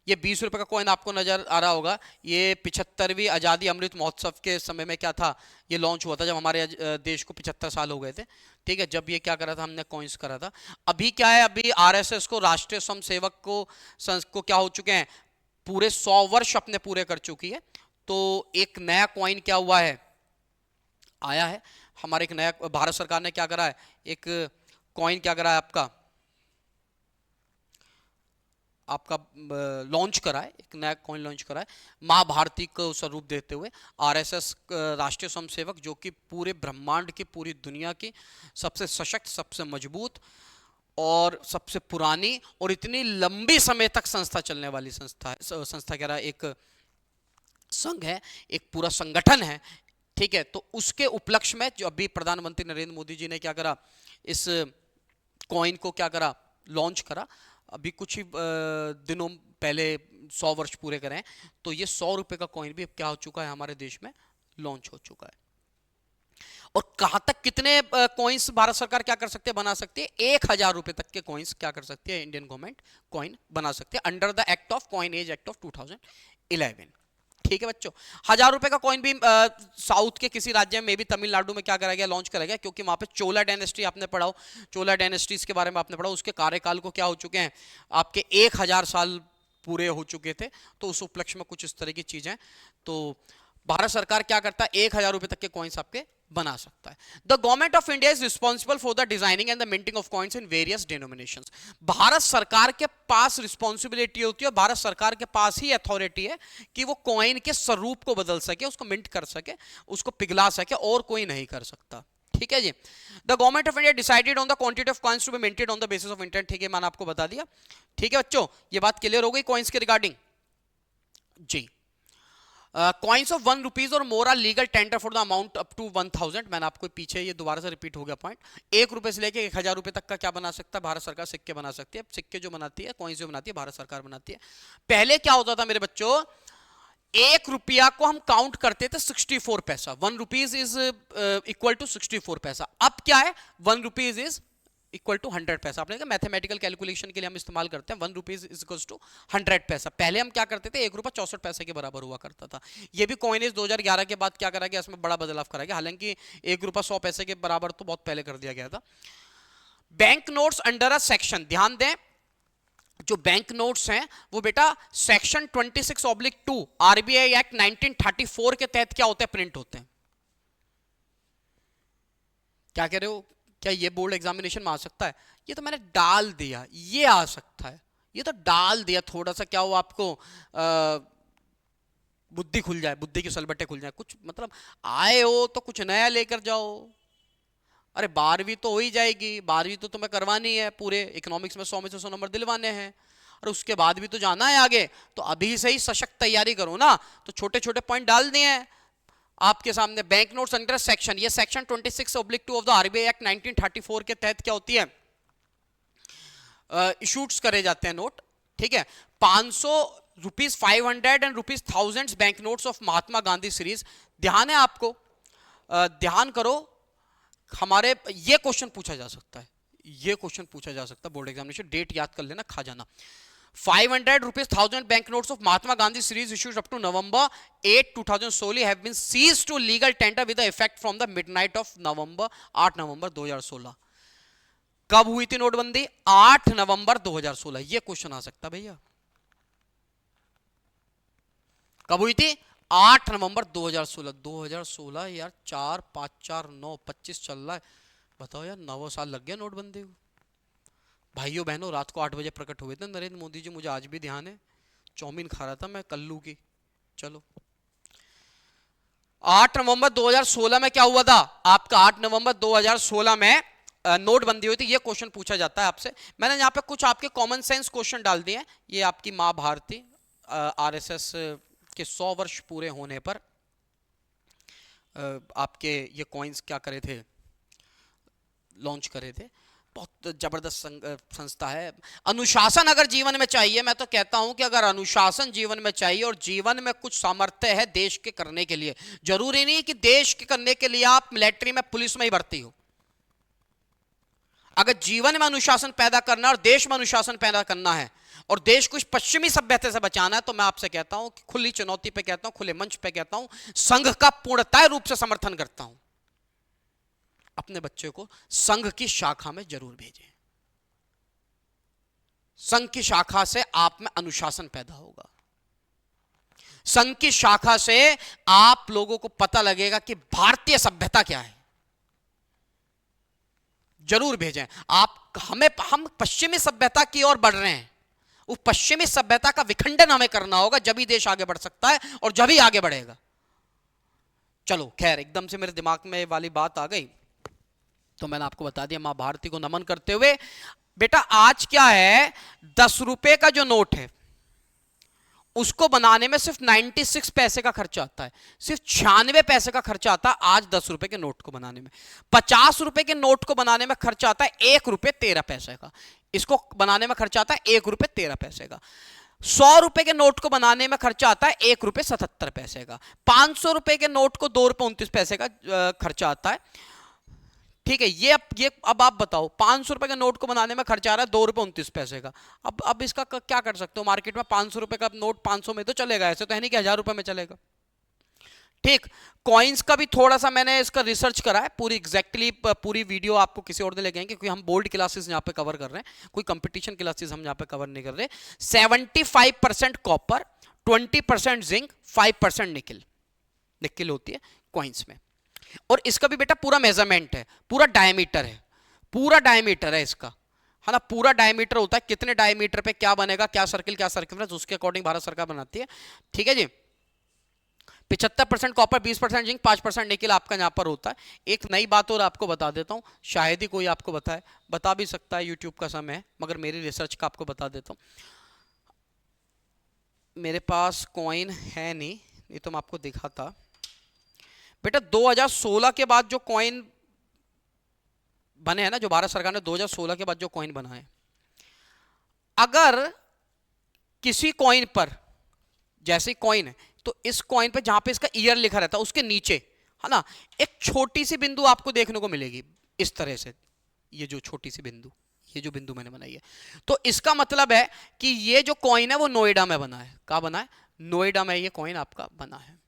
A: ये 20 रुपए का कॉइन आपको नजर आ रहा होगा, ये 75वीं आजादी अमृत महोत्सव के समय में क्या था, ये लॉन्च हुआ था जब हमारे देश को 75 साल हो गए थे। ठीक है, जब ये क्या करा था, हमने कॉइन्स करा था। अभी क्या है, अभी आरएसएस को, राष्ट्रीय स्वयंसेवक को क्या हो चुके हैं, पूरे 100 वर्ष अपने पूरे कर चुकी है। तो एक नया कॉइन क्या हुआ है, आया है हमारे, एक नया भारत सरकार ने क्या करा है, एक कॉइन क्या करा है आपका लॉन्च करा है, एक नया कॉइन लॉन्च करा है, माँ भारती को स्वरूप देते हुए। आरएसएस राष्ट्रीय स्वयंसेवक, जो कि पूरे ब्रह्मांड की, पूरी दुनिया की सबसे सशक्त, सबसे मजबूत और सबसे पुरानी और इतनी लंबी समय तक संस्था चलने वाली संस्था है, संस्था कह रहा है, एक संघ है, एक पूरा संगठन है। ठीक है, तो उसके उपलक्ष्य में जो अभी प्रधानमंत्री नरेंद्र मोदी जी ने क्या करा, इस कॉइन को क्या करा, लॉन्च करा। अभी कुछ ही दिनों पहले 100 वर्ष पूरे करें, तो ये 100 रुपए का कॉइन भी क्या हो चुका है, हमारे देश में लॉन्च हो चुका है। और कहां तक, कितने कॉइन्स भारत सरकार क्या कर सकते हैं, बना सकती है, 1000 रुपए तक के कॉइन्स क्या कर सकती है इंडियन गवर्नमेंट, कॉइन बना सकते हैं under the act of coinage act of 2011। ठीक है बच्चों, 1000 रुपए का कॉइन भी साउथ के किसी राज्य में भी तमिलनाडु में क्या करा गया, लॉन्च करा गया, क्योंकि वहां पे चोला डायनेस्टी आपने पढ़ा हो, चोला डायनेस्टीज के बारे में आपने पढ़ा, उसके कार्यकाल को क्या हो चुके हैं, आपके 1000 साल पूरे हो चुके थे। तो उस उपलक्ष्य में कुछ इस तरह की चीजें, तो भारत सरकार क्या करता है, 1000 रुपए तक के कॉइन्स आपके बना सकता है। The government of India is responsible for the designing and the minting of coins in various denominations. Bharat सरकार के पास रिस्पॉन्सिबिलिटी होती है, और भारत सरकार के पास ही अथॉरिटी है कि वो कॉइन के स्वरूप को बदल सके, उसको मिंट कर सके, उसको पिघला सके, और कोई नहीं कर सकता। ठीक है जी, the government of India decided on the quantity of coins to be minted on the basis of intent. ठीक है, मैंने आपको बता दिया। ठीक है बच्चों, ये बात क्लियर हो गई कॉइन्स के रिगार्डिंग जी। कॉइन्स ऑफ 1 रुपीज और more are legal tender for the amount up to 1000। मैंने आपको पीछे ये दोबारा से रिपीट हो गया पॉइंट। 1 रुपए से लेके 1000 रुपए तक का क्या बना सकता है भारत सरकार, सिक्के बना सकती है। सिक्के जो बनाती है, कॉइन्स जो बनाती है, भारत सरकार बनाती है। पहले क्या होता था मेरे बच्चों, 1 रुपया को हम काउंट करते थे 64 पैसा। 1 रुपीज इज इक्वल टू 64 पैसा। अब क्या है, 1 रुपीज इज इक्वल टू 100 पैसा। आपने कहा मैथमेटिकल कैलकुलेशन के लिए हम इस्तेमाल करते हैं 1 रुपीज इज इक्वल टू 100 पैसा। पहले हम क्या करते थे, 1 रुपया 64 पैसे के बराबर हुआ करता था। ये भी कॉइनेज 2011 के बाद क्या करा गया, इसमें बड़ा बदलाव करा गया। हालांकि 1 रुपया 100 पैसे के बराबर तो बहुत पहले कर दिया गया था। Bank notes under a section, ध्यान दें, जो बैंक नोट्स हैं वो बेटा सेक्शन 26/2 आरबीआई एक्ट 1934 के तहत क्या होते हैं, प्रिंट होते हैं। क्या कह रहे हो, क्या ये बोर्ड एग्जामिनेशन में आ सकता है? ये तो मैंने डाल दिया, ये आ सकता है, ये तो डाल दिया, थोड़ा सा क्या हो आपको बुद्धि खुल जाए, बुद्धि के सलबट्टे खुल जाए, कुछ मतलब आए हो तो कुछ नया लेकर जाओ। अरे 12वीं तो हो ही जाएगी, 12वीं तो तुम्हें करवानी है, पूरे इकोनॉमिक्स में 100 में से 100 नंबर दिलवाने हैं, और उसके बाद भी तो जाना है आगे, तो अभी से ही सशक्त तैयारी करो ना। तो छोटे छोटे पॉइंट डाल दिए हैं आपके सामने। बैंक नोट्स अंडर सेक्शन, ये section 26/2 of the RBI act 1934 के तहत क्या होती है, इशूड्स करे जाते हैं नोट। ठीक है, 500 rupees, 500 and rupees 1000 bank notes of Mahatma Gandhi series. ध्यान है आपको, ध्यान करो, हमारे ये क्वेश्चन पूछा जा सकता है, ये क्वेश्चन पूछा जा सकता है बोर्ड एग्जामिनेशन, डेट याद कर लेना, खा जाना। 500 rupees 1000 bank notes of Mahatma Gandhi series issued up to November 8, 2016 have been seized to legal tender with the effect from the midnight of 8 नवंबर 2016। कब हुई थी नोटबंदी? 8 नवंबर 2016। ये क्वेश्चन आ सकता भैया, कब हुई थी? 8 नवंबर 2016। 2016 यार, 4 5 4 9 25 चल रहा है, बताओ यार, 9 साल लग गया नोटबंदी को। भाइयों बहनों, रात को 8 बजे प्रकट हुए थे नरेंद्र मोदी जी, मुझे आज भी ध्यान है, चौमिन खा रहा था मैं कल्लू की। चलो, 8 नवंबर 2016 में क्या हुआ था आपका, 8 नवंबर 2016 में नोटबंदी हुई थी। ये क्वेश्चन पूछा जाता है आपसे। मैंने यहाँ पे कुछ आपके कॉमन सेंस क्वेश्चन डाल दिए हैं। ये आपकी माँ भारती आरएसएस के 100 वर्ष पूरे होने पर आपके ये कॉइन्स क्या करे थे, लॉन्च करे थे। बहुत जबरदस्त संस्था है। अनुशासन अगर जीवन में चाहिए, मैं तो कहता हूं कि अगर अनुशासन जीवन में चाहिए और जीवन में कुछ सामर्थ्य है देश के करने के लिए, जरूरी नहीं कि देश के करने के लिए आप मिलिट्री में, पुलिस में ही भर्ती हो। अगर जीवन में अनुशासन पैदा करना और देश में अनुशासन पैदा करना है, और देश को इस पश्चिमी सभ्यता से बचाना है, तो मैं आपसे कहता हूं कि खुली चुनौती पे कहता हूं, खुले मंच पे कहता हूं, संघ का पूर्णतः रूप से समर्थन करता हूं। अपने बच्चे को संघ की शाखा में जरूर भेजें। संघ की शाखा से आप में अनुशासन पैदा होगा। संघ की शाखा से आप लोगों को पता लगेगा कि भारतीय सभ्यता क्या है। जरूर भेजें आप। हम पश्चिमी सभ्यता की ओर बढ़ रहे हैं, उस पश्चिमी सभ्यता का विखंडन हमें करना होगा, जब ही देश आगे बढ़ सकता है और जब ही आगे बढ़ेगा। चलो खैर, एकदम से मेरे दिमाग में वाली बात आ गई तो मैंने आपको बता दिया। मां भारती को नमन करते हुए, बेटा आज क्या है, 10 रुपए का जो नोट है उसको बनाने में सिर्फ 96 पैसे का खर्चा आता है, सिर्फ 96 पैसे का खर्चा आता है आज 10 रुपए के नोट को बनाने में। 50 रुपए के नोट को बनाने में खर्चा आता है 1 रुपए 13 पैसे का, इसको बनाने में खर्चा आता है 1 रुपए 13 पैसे का। 100 रुपए के नोट को बनाने में खर्चा आता है 1 रुपए 77 पैसे का। 500 रुपए के नोट को 2 रुपए 29 पैसे का खर्चा आता है। ठीक है, ये अब आप बताओ, 500 रुपए के नोट को बनाने में खर्चा आ रहा है 2 रुपए 29 पैसे का। अब इसका क्या कर सकते हो, मार्केट में 500 रुपए का नोट 500 में तो चलेगा, ऐसे तो है नहीं कि 1000 रुपए में चलेगा। ठीक, कॉइन्स का भी थोड़ा सा मैंने इसका रिसर्च करा है, पूरी एग्जैक्टली पूरी वीडियो आपको किसी और दिन लगेंगे, क्योंकि हम बोर्ड क्लासेस यहाँ पे कवर कर रहे हैं, कोई कंपटीशन क्लासेस हम यहाँ पे कवर नहीं कर रहे। 75% कॉपर, 20% जिंक, 5% निकिल होती है कॉइन्स में। और इसका भी बेटा पूरा मेजरमेंट है, पूरा डायमीटर है, पूरा डायमीटर है इसका, है ना, पूरा डायमीटर होता है। कितने डायमीटर पे क्या बनेगा, क्या सर्किल क्या सर्कमफ्रेंस, उसके अकॉर्डिंग भारत सरकार बनाती है। ठीक है जी। 75% कॉपर, 20% जिंक, 5% निकिल आपका यहां पर होता है। एक नई बात और आपको बता देता हूं, शायद ही कोई आपको बताए, बता भी सकता है, यूट्यूब का समय है, मगर मेरी रिसर्च का आपको बता देता हूं। मेरे पास कॉइन है नहीं, ये तो मैं आपको दिखाता बेटा। 2016 के बाद जो कॉइन बने हैं ना, जो भारत सरकार ने 2016 के बाद जो कॉइन बनाए, अगर किसी कॉइन पर, जैसे कॉइन है तो इस कॉइन पे जहां पे इसका ईयर लिखा रहता है उसके नीचे, है ना, एक छोटी सी बिंदु आपको देखने को मिलेगी इस तरह से। ये जो छोटी सी बिंदु, ये जो बिंदु मैंने बनाई है, तो इसका मतलब है कि ये जो कॉइन है वो नोएडा में बना है। कहां बना है? नोएडा में ये कॉइन आपका बना है।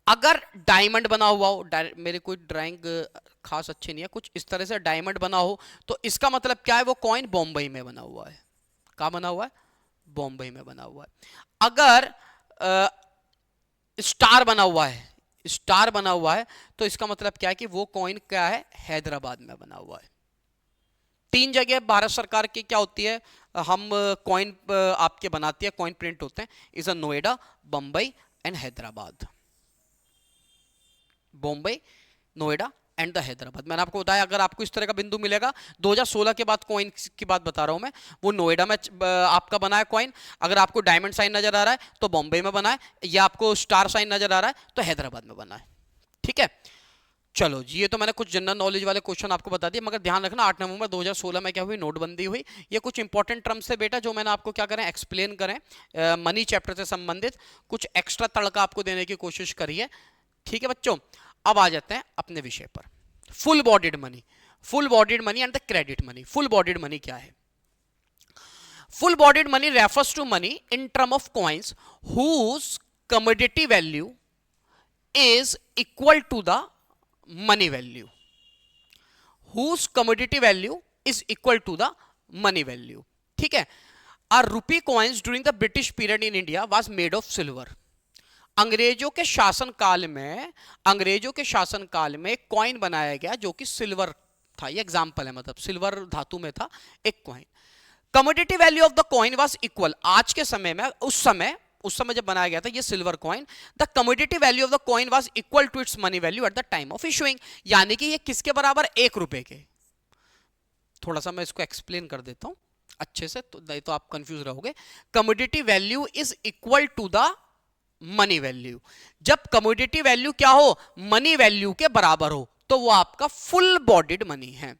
A: अगर डायमंड बना हुआ हो, मेरे कोई ड्राइंग खास अच्छी नहीं है, कुछ इस तरह से डायमंड बना हो, तो इसका मतलब क्या है, वो कॉइन बॉम्बई में बना हुआ है। कहां बना हुआ है? बॉम्बई में बना हुआ है। अगर स्टार बना हुआ है, स्टार बना हुआ है, तो इसका मतलब क्या है कि वो कॉइन क्या है, हैदराबाद में बना हुआ है। 3 जगह भारत सरकार की क्या होती है, हम कॉइन आपके बनाती है, कॉइन प्रिंट होते हैं, is a Noida, Bambai and Hyderabad. Bombay, Noida and the Hyderabad. मैंने आपको बताया, अगर आपको इस तरह का बिंदु मिलेगा, 2016 के बाद कॉइन की बात बता रहा हूं मैं, वो नोएडा में आपका बना है कॉइन। अगर आपको डायमंड साइन नजर आ रहा है तो बॉम्बे में बना है, या आपको स्टार साइन नजर आ रहा है तो हैदराबाद में बना है। ठीक है, चलो जी, ये तो मैंने कुछ जनरल नॉलेज वाले क्वेश्चन आपको बता दिए, मगर ध्यान रखना 8 नवंबर 2016 में क्या हुई, नोटबंदी हुई। ये कुछ इंपॉर्टेंट टर्म्स थे बेटा, जो मैंने आपको क्या करें, एक्सप्लेन करें, मनी चैप्टर से संबंधित कुछ एक्स्ट्रा तड़का आपको देने की कोशिश करी है। ठीक है बच्चों, अब आ जाते हैं अपने विषय पर। Full bodied money, full bodied money and the credit money. Full bodied money क्या है? Full bodied money refers to money in term of coins whose commodity value is equal to the money value, whose commodity value is equal to the money value. ठीक है, a rupee coins during the British period in India was made of silver. अंग्रेजों के शासनकाल में coin बनाया गया जो कि सिल्वर था। ये एग्जांपल है, मतलब सिल्वर धातु में था एक coin. Commodity value of the coin was equal, आज के समय में, उस समय जब बनाया गया था ये silver coin, the commodity value of the coin was equal to its money value at the time of issuing. यानी कि ये किसके बराबर? 1 रुपए के। थोड़ा सा मैं इसको एक्सप्लेन कर देता हूं अच्छे से, तो आप कंफ्यूज रहोगे। Commodity value is equal to the money value. जब कमोडिटी वैल्यू क्या हो, मनी वैल्यू के बराबर हो, तो वो आपका फुल बॉडीड मनी है।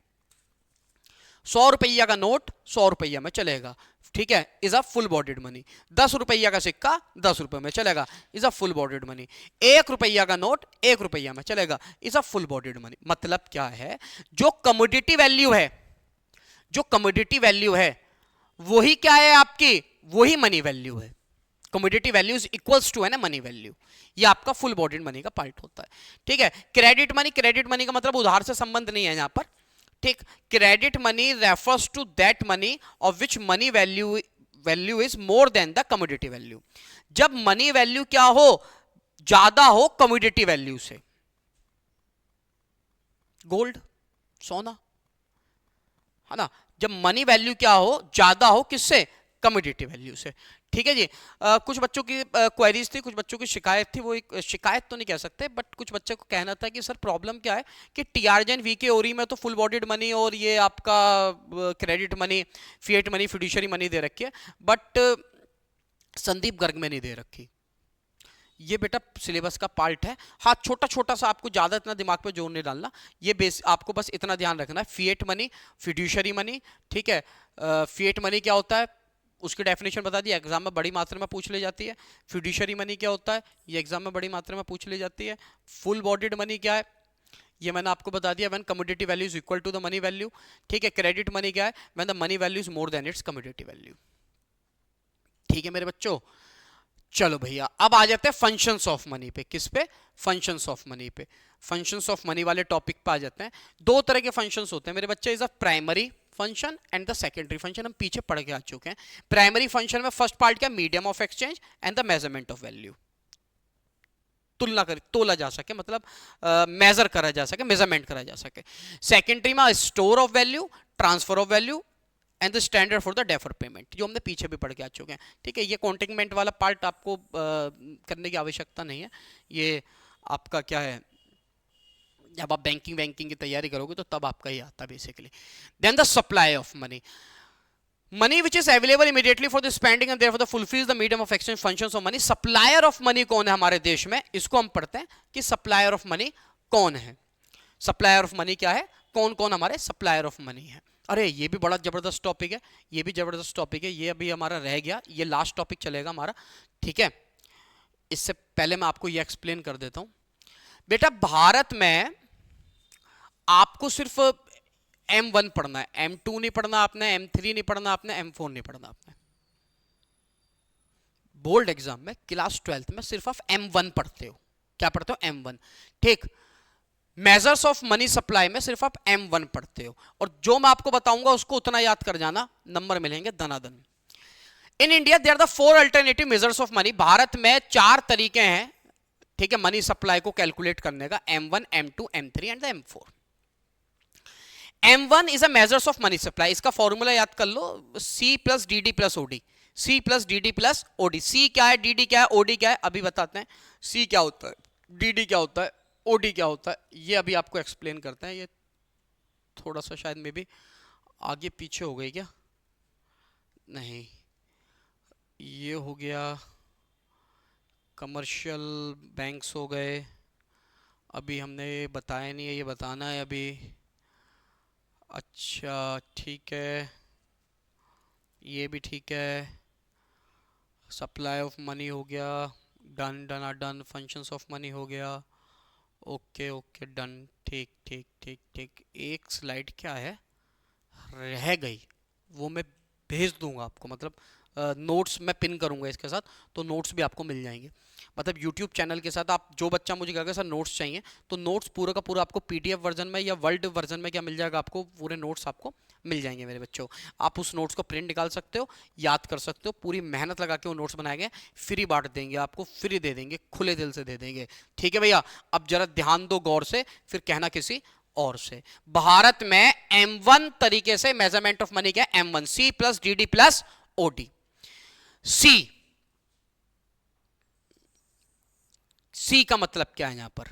A: 100 रुपया का नोट 100 रुपया में चलेगा, ठीक है, is a full bodied money. 10 रुपया का सिक्का 10 रुपए में चलेगा, is a full bodied money. 1 रुपया का नोट 1 रुपया में चलेगा, is a full bodied money. मतलब क्या है, जो कमोडिटी वैल्यू है वही क्या है आपकी, वही मनी वैल्यू है। Commodity value is equals to है ना मनी वैल्यू, ये आपका फुल बॉडीड मनी का पार्ट होता है। ठीक है, क्रेडिट मनी, क्रेडिट मनी का मतलब उधार से संबंध नहीं है यहां पर। ठीक, credit money refers to that money of which money value is more than the commodity value. जब मनी वैल्यू क्या हो, ज्यादा हो कमोडिटी वैल्यू से। गोल्ड, सोना, है ना, जब मनी वैल्यू क्या हो, ज्यादा हो किससे, कमोडिटी वैल्यू से। ठीक है जी। कुछ बच्चों की क्वेरीज थी, कुछ बच्चों की शिकायत थी, वो एक शिकायत तो नहीं कह सकते, बट कुछ बच्चों को कहना था कि सर प्रॉब्लम क्या है कि टीआरजेन वीके ओरी में तो फुल बॉडीड मनी और ये आपका credit money, fiat money, fiduciary money दे रखी है, बट संदीप गर्ग में नहीं दे रखी। ये बेटा सिलेबस का पार्ट है। हाँ, छोटा छोटा सा, आपको ज्यादा इतना दिमाग पे जोर नहीं डालना, ये बेस आपको बस इतना ध्यान रखना है, फिएट मनी, फिड्यूशियरी मनी। ठीक है, फिएट मनी क्या होता है उसकी डेफिनेशन बता दी, एग्जाम में बड़ी मात्रा में पूछ ली जाती है। फिड्यूशियरी मनी क्या होता है, ये एग्जाम में बड़ी मात्रा में पूछ ली जाती है। फुल बॉडीड मनी क्या है, ये मैंने आपको बता दिया, when commodity value is equal to the money value. ठीक है, क्रेडिट मनी क्या है, when the money value is more than its commodity value. ठीक है मेरे बच्चों, चलो भैया अब आ जाते हैं फंक्शंस ऑफ मनी पे। किस पे, फंक्शंस ऑफ मनी पे। फंक्शंस ऑफ मनी वाले टॉपिक पे आ जाते हैं। दो तरह के फंक्शंस होते हैं मेरे बच्चे, is a primary function and the secondary function. हम पीछे पढ़ के आ चुके हैं। प्राइमरी फंक्शन में फर्स्ट पार्ट क्या, medium of exchange and the measurement of value. तुलना कर, तोला जा सके, मतलब मेजर करा जा सके, मेजरमेंट करा जा सके। सेकेंडरी में store of value, transfer of value and the standard for the defer payment, जो हमने पीछे भी पढ़ के आ चुके हैं। ठीक है, ये कॉन्टिंगमेंट वाला पार्ट आपको करने की आवश्यकता नहीं है। ये आपका क्या है, जब आप बैंकिंग की तैयारी करोगे तो तब आपका ये आता है basically. Then the supply of money, money which is available immediately for the spending and therefore the fulfils the medium of exchange functions of money. Supplier of money कौन है हमारे देश में, इसको हम पढ़ते हैं कि सप्लायर ऑफ मनी कौन है। सप्लायर ऑफ मनी क्या है, कौन कौन हमारे सप्लायर ऑफ मनी है। अरे ये भी बड़ा जबरदस्त टॉपिक है, ये भी जबरदस्त टॉपिक है, ये अभी हमारा रह गया, ये लास्ट टॉपिक चलेगा हमारा। ठीक है, इससे पहले मैं आपको ये एक्सप्लेन कर देता हूं। बेटा भारत में आपको सिर्फ M1 पढ़ना है, M2 नहीं पढ़ना आपने, M3 नहीं पढ़ना आपने, M4 नहीं पढ़ना आपने। बोर्ड एग्जाम में क्लास 12th में सिर्फ आप M1 पढ़ते हो। क्या पढ़ते हो, M1। ठीक, मेजर्स ऑफ मनी सप्लाई में सिर्फ आप M1 पढ़ते हो, और जो मैं आपको बताऊंगा उसको उतना याद कर जाना, नंबर मिलेंगे दनादन। In India there are the 4 alternative measures of money. भारत में 4 तरीके हैं, ठीक है, मनी सप्लाई को कैलकुलेट करने का, M1, M2, M3 and the M4। M1 is a measures of money supply, इसका फॉर्मूला याद कर लो, C plus D D plus OD. C plus D D plus OD. C क्या है, डी डी क्या है, ओडी क्या है, अभी बताते हैं। C क्या होता है, डी डी क्या होता है, ओडी क्या होता है, ये अभी आपको एक्सप्लेन करते हैं। ये थोड़ा सा शायद में भी आगे पीछे हो गई क्या, नहीं, ये हो गया कमर्शियल बैंक्स हो गए, अभी हमने बताया नहीं है, ये बताना है अभी। अच्छा ठीक है, ये भी ठीक है। सप्लाई ऑफ मनी हो गया, done done done. Functions of money हो गया, ओके ओके डन। ठीक ठीक ठीक ठीक, एक स्लाइड क्या है रह गई, वो मैं भेज दूंगा आपको, मतलब नोट्स मैं पिन करूंगा इसके साथ, तो नोट्स भी आपको मिल जाएंगे। मतलब यूट्यूब चैनल के साथ आप, जो बच्चा मुझे कहेगा सर नोट्स चाहिए, तो नोट्स पूरा का पूरा आपको पीडीएफ वर्जन में या वर्ल्ड वर्जन में क्या मिल जाएगा, आपको पूरे नोट्स आपको मिल जाएंगे मेरे बच्चों। आप उस नोट्स को प्रिंट निकाल सकते हो, याद कर सकते हो, पूरी मेहनत लगा के वो नोट्स बनाए गए, फ्री बांट देंगे आपको, फ्री दे देंगे, खुले दिल से दे देंगे। ठीक है भैया, अब जरा ध्यान दो गौर से, फिर कहना किसी और से। भारत में M1 तरीके से मेजरमेंट ऑफ मनी क्या है, M1, C plus D D plus OD. C का मतलब क्या है यहां पर,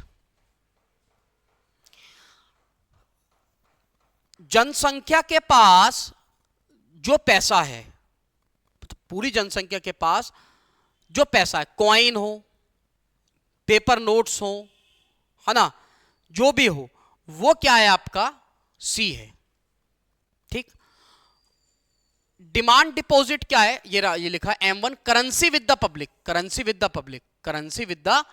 A: जनसंख्या के पास जो पैसा है, पूरी जनसंख्या के पास जो पैसा है, कॉइन हो, पेपर नोट्स हो, है ना, जो भी हो, वो क्या है आपका, सी है। ठीक, डिमांड डिपॉजिट क्या है, ये लिखा है M1, currency with the public, currency with the public, currency with the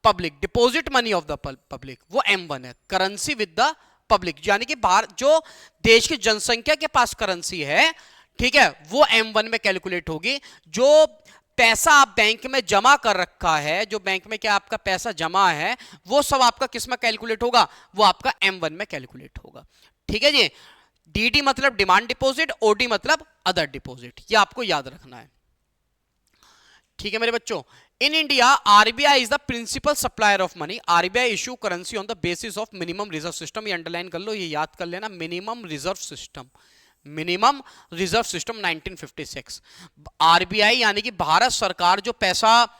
A: public, deposit money of the public, वो M1 है। करेंसी विद द पब्लिक यानी कि बाहर जो देश की जनसंख्या के पास करेंसी है, ठीक है, वो M1 में कैलकुलेट होगी। जो पैसा आप बैंक में जमा कर रखा है, जो बैंक में क्या आपका पैसा जमा है, वो सब आपका किस में कैलकुलेट होगा, वो आपका M1 में कैलकुलेट होगा। ठीक है जी। DD मतलब डिमांड डिपॉजिट, OD मतलब अदर डिपॉजिट, ये आपको याद रखना है। ठीक है मेरे बच्चों। In India RBI is the principal supplier of money. RBI issue currency on the basis of minimum reserve system. ये अंडरलाइन कर लो, ये याद कर लेना, minimum reserve system, minimum reserve system 1956। RBI यानी कि भारत सरकार जो पैसा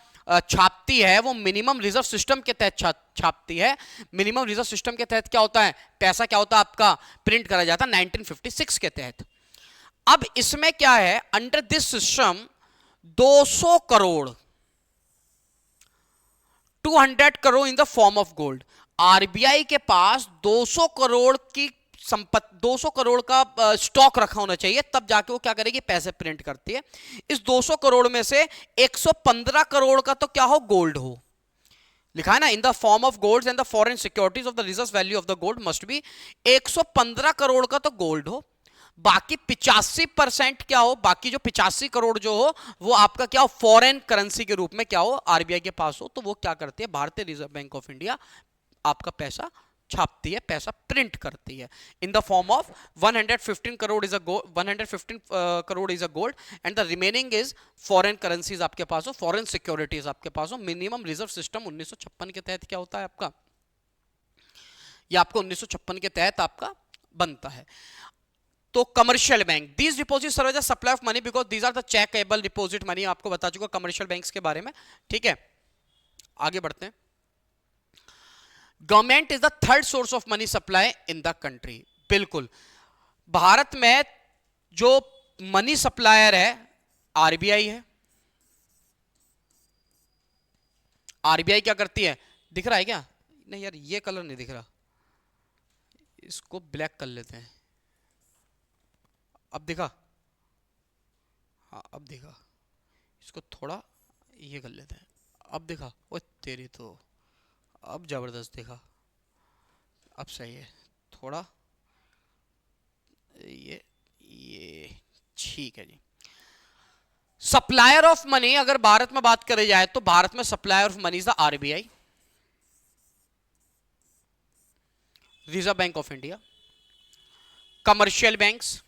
A: छापती है वो मिनिमम रिजर्व सिस्टम के तहत छापती है। मिनिमम रिजर्व सिस्टम के तहत क्या होता है, पैसा क्या होता है आपका, प्रिंट करा जाता है 1956 के तहत। अब इसमें क्या है, under this system 200 crore 200 crore in the form of gold. RBI के पास 200 करोड़ की संपत्ति, 200 करोड़ का स्टॉक रखा होना चाहिए, तब जाके वो क्या करेगी, पैसे प्रिंट करती है। इस 200 करोड़ में से 115 करोड़ का तो क्या हो, गोल्ड हो। लिखा है ना, इन the form of gold and the foreign securities of the reserve value of the gold must be. 115 crore का तो गोल्ड हो, बाकी 85% क्या हो, बाकी जो 85 करोड़ जो हो वो आपका क्या हो, फॉरेन करेंसी के रूप में क्या हो, आरबीआई के पास हो। तो वो क्या करती है, भारतीय रिजर्व बैंक ऑफ इंडिया आपका पैसा छापती है, पैसा प्रिंट करती है इन the form of 115 crore is a gold, 115 crore is a gold and the remaining is foreign currencies आपके पास हो, फॉरेन सिक्योरिटीज आपके पास हो। मिनिमम रिजर्व सिस्टम 1956 के तहत क्या होता है आपका, ये आपको 1956 के तहत आपका बनता है। तो commercial bank, these deposit serve as a supply of money because these are the chequable deposit money. आपको बता चुका कमर्शियल बैंक्स के बारे में। ठीक है, आगे बढ़ते हैं। Government is the third source of money supply in the country. बिल्कुल, भारत में जो मनी सप्लायर है आरबीआई है। आरबीआई क्या करती है, दिख रहा है क्या, नहीं यार ये कलर नहीं दिख रहा, इसको ब्लैक कर लेते हैं। अब दिखा, हाँ अब दिखा, इसको थोड़ा ये कर लेते हैं। अब दिखा, ओ तेरी तो, अब जबरदस्त दिखा, अब सही है। थोड़ा ये ठीक है जी। सप्लायर ऑफ मनी अगर भारत में बात करी जाए तो भारत में supplier of money is the RBI, reserve Bank of India. Commercial banks,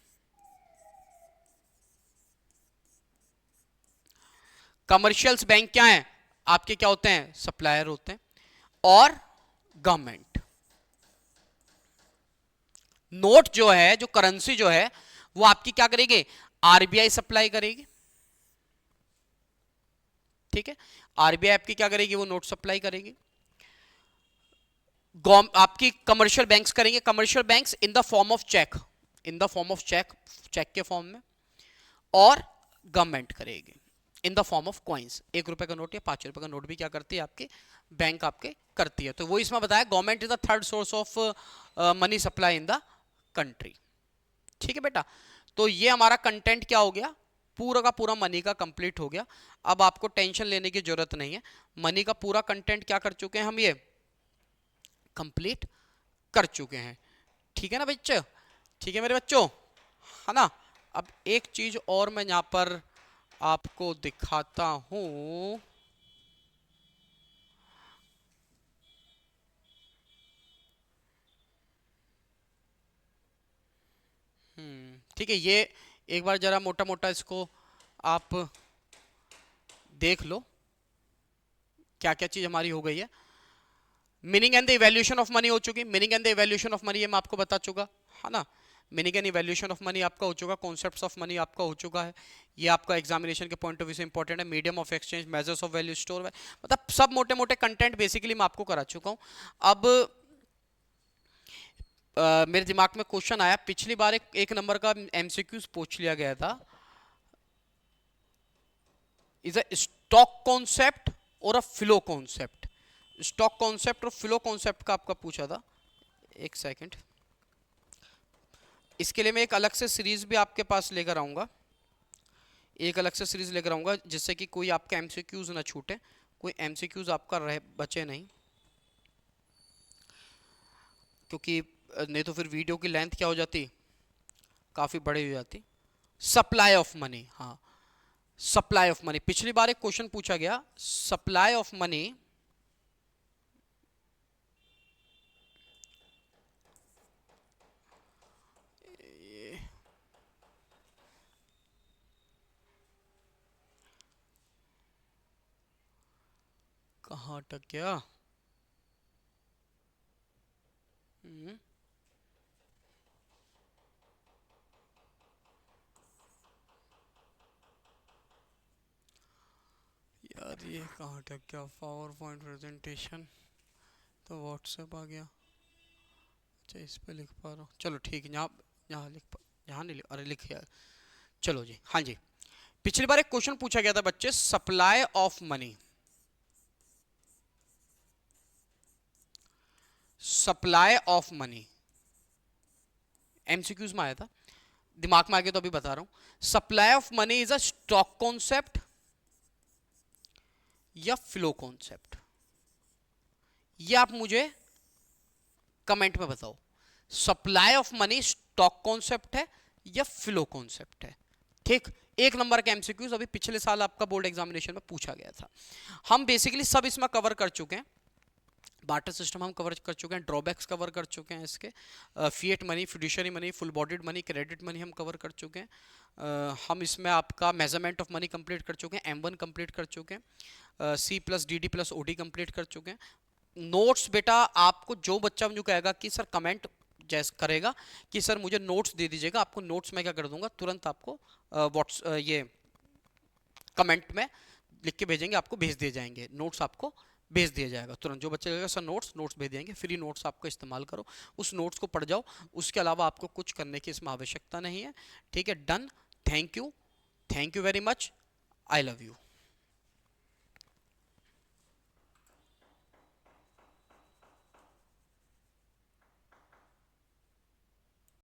A: commercials bank क्या है आपके, क्या होते हैं, सप्लायर होते हैं। और गवर्नमेंट, नोट जो है, जो करेंसी जो है वो आपकी क्या करेगी, आरबीआई सप्लाई करेगी। ठीक है, आरबीआई आपकी क्या करेगी, वो नोट सप्लाई करेगी। आपकी कमर्शियल बैंक्स करेंगे, commercial banks in the form of cheque, in the form of cheque, cheque के फॉर्म में। और गवर्नमेंट करेगी in the form of coins, 1 रुपए का नोट या 5 रुपए का नोट भी क्या करती है आपकी बैंक आपके करती है। तो वो इसमें बताया, government is the third source of money supply in the country. ठीक है बेटा, तो ये हमारा कंटेंट क्या हो गया, पूरा का पूरा मनी का कंप्लीट हो गया। अब आपको टेंशन लेने की जरूरत नहीं है, मनी का पूरा कंटेंट क्या कर चुके हैं हम, ये कंप्लीट कर चुके हैं। ठीक है ना बच्चे, ठीक है मेरे बच्चों, है ना। अब एक चीज और मैं यहां पर आपको दिखाता हूं, ठीक है, ये एक बार जरा मोटा मोटा इसको आप देख लो, क्या क्या चीज हमारी हो गई है। Meaning and the evaluation of money हो चुकी, meaning and the evaluation of money ये मैं आपको बता चुका, है ना। Meaning and evaluation of money आपका हो चुका, कॉन्सेप्ट्स ऑफ मनी आपका हो चुका है। ये आपका एग्जामिनेशन के पॉइंट ऑफ व्यू से इंपॉर्टेंट है। Medium of exchange, measures of value store, मतलब सब मोटे मोटे कंटेंट बेसिकली मैं आपको करा चुका हूँ। अब मेरे दिमाग में क्वेश्चन आया, पिछली बार एक नंबर का एमसीक्यूज पूछ लिया गया था, इज अ स्टॉक कॉन्सेप्ट और a flow concept. Stock concept और फ्लो कॉन्सेप्ट का आपका पूछा था। एक सेकंड, इसके लिए मैं एक अलग से सीरीज भी आपके पास लेकर आऊंगा, एक अलग से सीरीज लेकर आऊंगा, जिससे कि कोई आपका एमसीक्यूज ना छूटे, कोई एमसीक्यूज आपका रह बचे नहीं, क्योंकि नहीं तो फिर वीडियो की लेंथ क्या हो जाती, काफ़ी बड़ी हो जाती। सप्लाई ऑफ मनी, हाँ सप्लाई ऑफ मनी। पिछली बार एक क्वेश्चन पूछा गया, सप्लाई ऑफ मनी कहाँ अटक गया? यार ये कहाँ अटक गया? पावर पॉइंट प्रेजेंटेशन, तो व्हाट्सएप आ गया। अच्छा इस पे लिख पा रहा हूँ, चलो ठीक है, यहाँ यहाँ लिख पा, यहाँ नहीं लिख, अरे लिख यार। चलो जी, हाँ जी, पिछली बार एक क्वेश्चन पूछा गया था बच्चे, supply of money, supply of money MCQs में आया था, दिमाग में आ गया तो अभी बता रहा हूं। Supply of money is a stock concept या फ्लो कॉन्सेप्ट? ये आप मुझे कमेंट में बताओ, supply of money stock concept है या फ्लो कॉन्सेप्ट है? ठीक, एक नंबर का एमसीक्यूज अभी पिछले साल आपका बोर्ड एग्जामिनेशन में पूछा गया था। हम बेसिकली सब इसमें कवर कर चुके हैं, बार्टर सिस्टम हम कवर कर चुके हैं, ड्रॉबैक्स कवर कर चुके हैं इसके, fiat money, fiduciary money, full bodied money, credit money हम कवर कर चुके हैं। हम इसमें आपका मेजरमेंट ऑफ मनी कंप्लीट कर चुके हैं, M1 कंप्लीट कर चुके हैं, C+DD+OD कंप्लीट कर चुके हैं। नोट्स बेटा आपको जो बच्चा मुझे कहेगा कि सर कमेंट जैसे करेगा कि सर मुझे नोट्स दे दीजिएगा, आपको नोट्स मैं क्या कर दूंगा, तुरंत आपको ये कमेंट में लिख के भेजेंगे, आपको भेज दिए जाएंगे नोट्स, आपको भेज दिया जाएगा तुरंत। जो बच्चे लगेगा सर नोट्स भेज देंगे, फ्री नोट्स आपको इस्तेमाल करो, उस नोट्स को पढ़ जाओ, उसके अलावा आपको कुछ करने की इसमें आवश्यकता नहीं है। ठीक है, done, thank you very much, I love you.